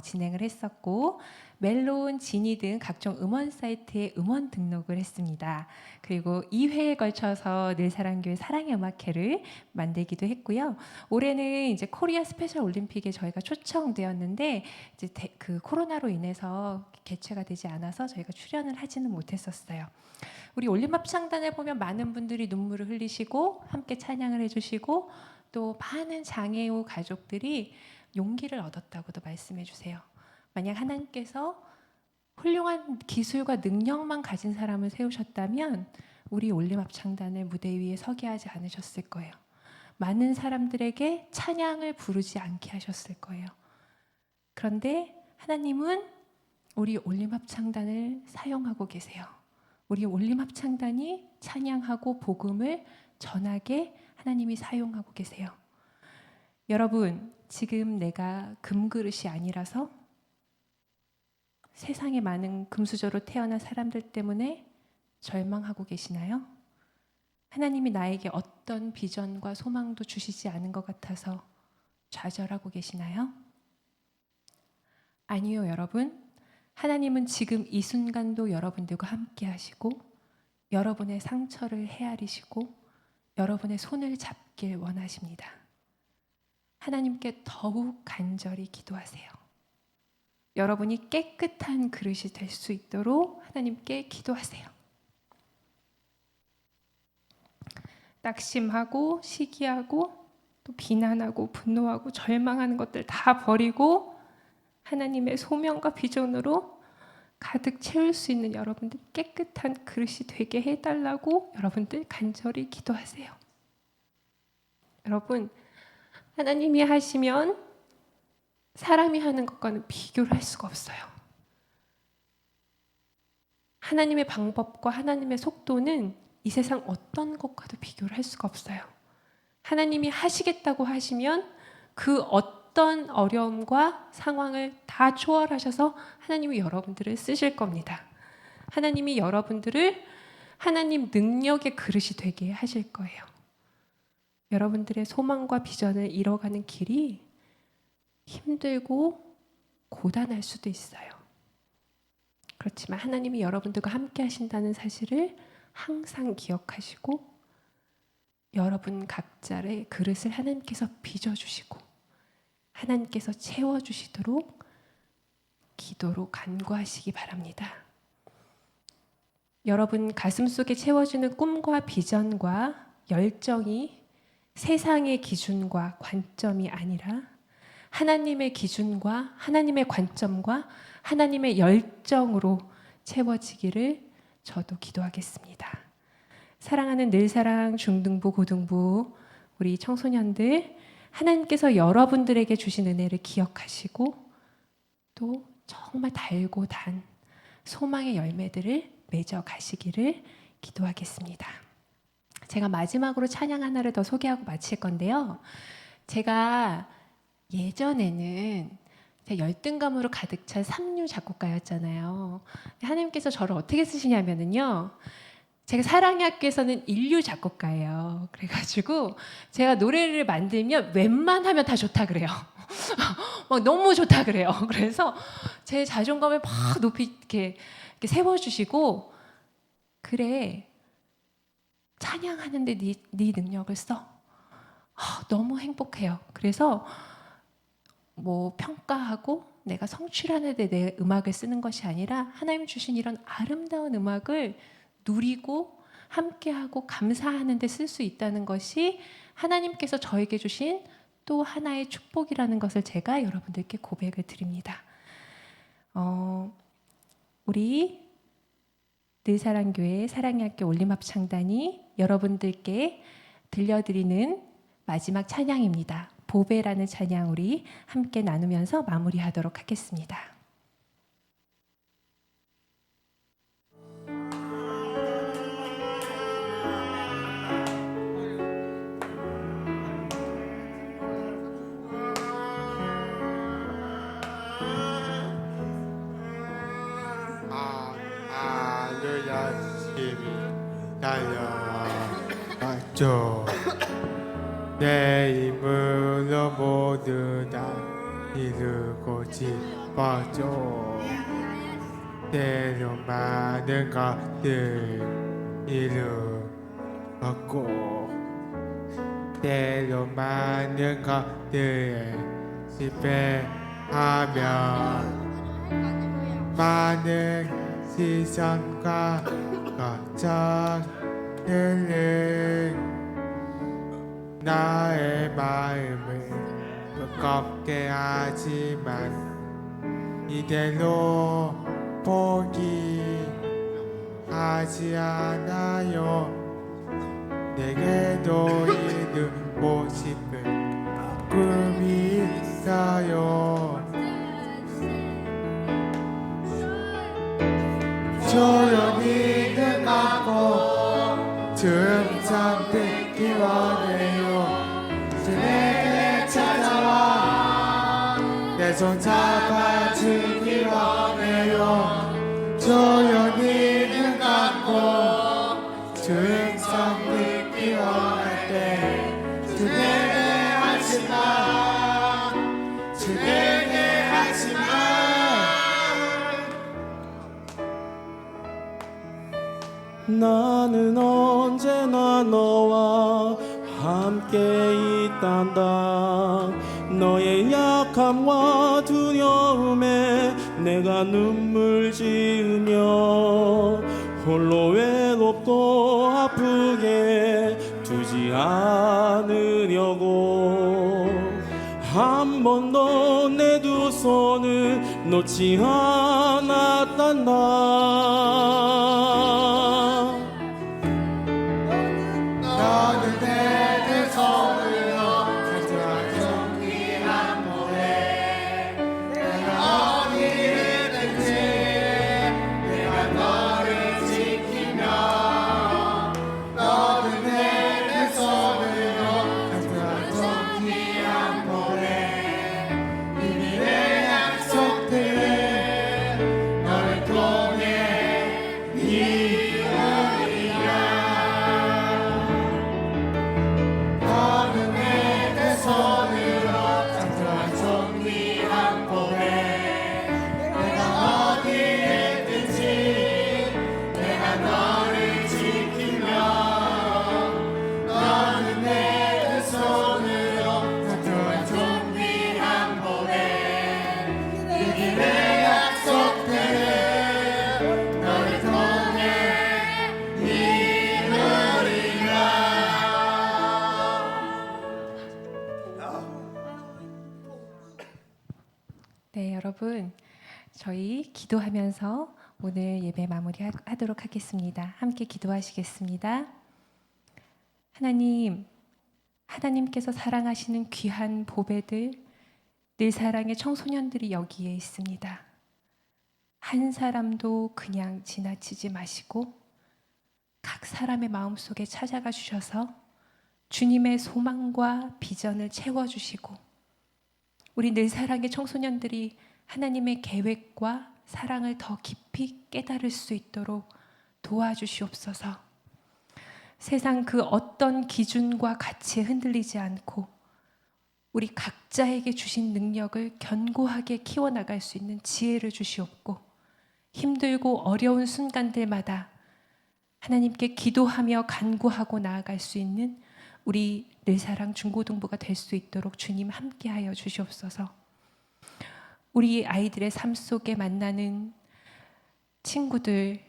진행을 했었고 멜론, 지니 등 각종 음원 사이트에 음원 등록을 했습니다. 그리고 2회에 걸쳐서 늘사랑교회 사랑의 음악회를 만들기도 했고요. 올해는 이제 코리아 스페셜 올림픽에 저희가 초청되었는데 이제 그 코로나로 인해서 개최가 되지 않아서 저희가 출연을 하지는 못했었어요. 우리 올림합창단을 보면 많은 분들이 눈물을 흘리시고 함께 찬양을 해주시고 또 많은 장애우 가족들이 용기를 얻었다고도 말씀해 주세요. 만약 하나님께서 훌륭한 기술과 능력만 가진 사람을 세우셨다면 우리 올림합창단을 무대 위에 서게 하지 않으셨을 거예요. 많은 사람들에게 찬양을 부르지 않게 하셨을 거예요. 그런데 하나님은 우리 올림합창단을 사용하고 계세요. 우리 올림합창단이 찬양하고 복음을 전하게 하나님이 사용하고 계세요. 여러분, 지금 내가 금그릇이 아니라서 세상에 많은 금수저로 태어난 사람들 때문에 절망하고 계시나요? 하나님이 나에게 어떤 비전과 소망도 주시지 않은 것 같아서 좌절하고 계시나요? 아니요, 여러분. 하나님은 지금 이 순간도 여러분들과 함께 하시고 여러분의 상처를 헤아리시고 여러분의 손을 잡길 원하십니다. 하나님께 더욱 간절히 기도하세요. 여러분이 깨끗한 그릇이 될 수 있도록 하나님께 기도하세요. 낙심하고 시기하고 또 비난하고 분노하고 절망하는 것들 다 버리고 하나님의 소명과 비전으로 가득 채울 수 있는 여러분들 깨끗한 그릇이 되게 해달라고 여러분들 간절히 기도하세요. 여러분, 하나님이 하시면 사람이 하는 것과는 비교를 할 수가 없어요. 하나님의 방법과 하나님의 속도는 이 세상 어떤 것과도 비교를 할 수가 없어요. 하나님이 하시겠다고 하시면 그 어떤 어려움과 상황을 다 초월하셔서 하나님이 여러분들을 쓰실 겁니다. 하나님이 여러분들을 하나님 능력의 그릇이 되게 하실 거예요. 여러분들의 소망과 비전을 이뤄가는 길이 힘들고 고단할 수도 있어요. 그렇지만 하나님이 여러분들과 함께 하신다는 사실을 항상 기억하시고 여러분 각자의 그릇을 하나님께서 빚어주시고 하나님께서 채워주시도록 기도로 간구하시기 바랍니다. 여러분 가슴 속에 채워지는 꿈과 비전과 열정이 세상의 기준과 관점이 아니라 하나님의 기준과 하나님의 관점과 하나님의 열정으로 채워지기를 저도 기도하겠습니다. 사랑하는 늘사랑 중등부 고등부 우리 청소년들, 하나님께서 여러분들에게 주신 은혜를 기억하시고 또 정말 달고 단 소망의 열매들을 맺어 가시기를 기도하겠습니다. 제가 마지막으로 찬양 하나를 더 소개하고 마칠 건데요. 제가 예전에는 열등감으로 가득 찬 삼류 작곡가였잖아요. 하나님께서 저를 어떻게 쓰시냐면요. 제가 사랑의 학교에서는 인류 작곡가예요. 그래가지고 제가 노래를 만들면 웬만하면 다 좋다 그래요. 막 너무 좋다 그래요. 그래서 제 자존감을 막 높이 이렇게 세워주시고, 그래, 찬양하는데 네 능력을 써. 너무 행복해요. 그래서 뭐 평가하고 내가 성취하는데 내 음악을 쓰는 것이 아니라 하나님 주신 이런 아름다운 음악을 누리고 함께하고 감사하는 데 쓸 수 있다는 것이 하나님께서 저에게 주신 또 하나의 축복이라는 것을 제가 여러분들께 고백을 드립니다. 우리 늘사랑교회 사랑의 학교 올림합창단이 여러분들께 들려드리는 마지막 찬양입니다. 보배라는 찬양 우리 함께 나누면서 마무리하도록 하겠습니다. 열심히 달려왔죠. 내 힘으로 모두 다 이루고 싶었죠. 때로 많은 것들 이루었고 때로 많은 것들 실패하면 많은 시선과 걱정들을 나의 마음을 무겁게 하지만 이대로 포기하지 않아요. 내게도 이루고 싶은 꿈이 있어요. 조용히 눈 감고 춤참 듣기 원해요. 내게 찾아와 내 손 잡아주기 원해요. 조용히 눈 감고 춤참 듣기 원할 때 주내게 하지마 주내게 하지마. 나는 언제나 너와 함께 있단다. 너의 약함과 두려움에 내가 눈물 지으며 홀로 외롭고 아프게 두지 않으려고 한 번도 내 두 손을 놓지 않았단다. 너는 내 손으로 가져와 정리한 모래. 내가 어디를 든지 내가 너를 지키며 너는 내 손으로 가져와 정리한 모래. 비밀의 약속들 너를 통해 네, 여러분, 저희 기도하면서 오늘 예배 마무리하도록 하겠습니다. 함께 기도하시겠습니다. 하나님께서 사랑하시는 귀한 보배들, 늘 사랑의 청소년들이 여기에 있습니다. 한 사람도 그냥 지나치지 마시고 각 사람의 마음속에 찾아가 주셔서 주님의 소망과 비전을 채워주시고 우리 늘 사랑의 청소년들이 하나님의 계획과 사랑을 더 깊이 깨달을 수 있도록 도와주시옵소서. 세상 그 어떤 기준과 가치에 흔들리지 않고 우리 각자에게 주신 능력을 견고하게 키워나갈 수 있는 지혜를 주시옵고 힘들고 어려운 순간들마다 하나님께 기도하며 간구하고 나아갈 수 있는 우리 늘사랑 중고등부가 될 수 있도록 주님 함께하여 주시옵소서. 우리 아이들의 삶 속에 만나는 친구들,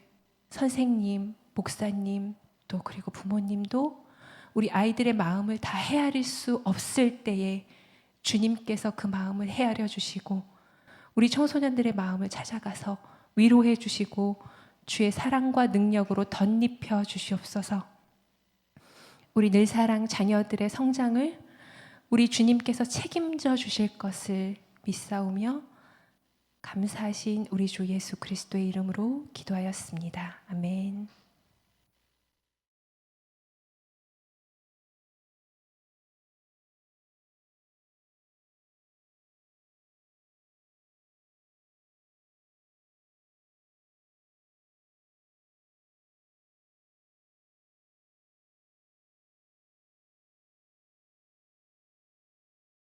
선생님, 목사님, 또 그리고 부모님도 우리 아이들의 마음을 다 헤아릴 수 없을 때에 주님께서 그 마음을 헤아려 주시고 우리 청소년들의 마음을 찾아가서 위로해 주시고 주의 사랑과 능력으로 덧입혀 주시옵소서. 우리 늘사랑 자녀들의 성장을 우리 주님께서 책임져 주실 것을 믿사오며 감사하신 우리 주 예수 그리스도의 이름으로 기도하였습니다. 아멘.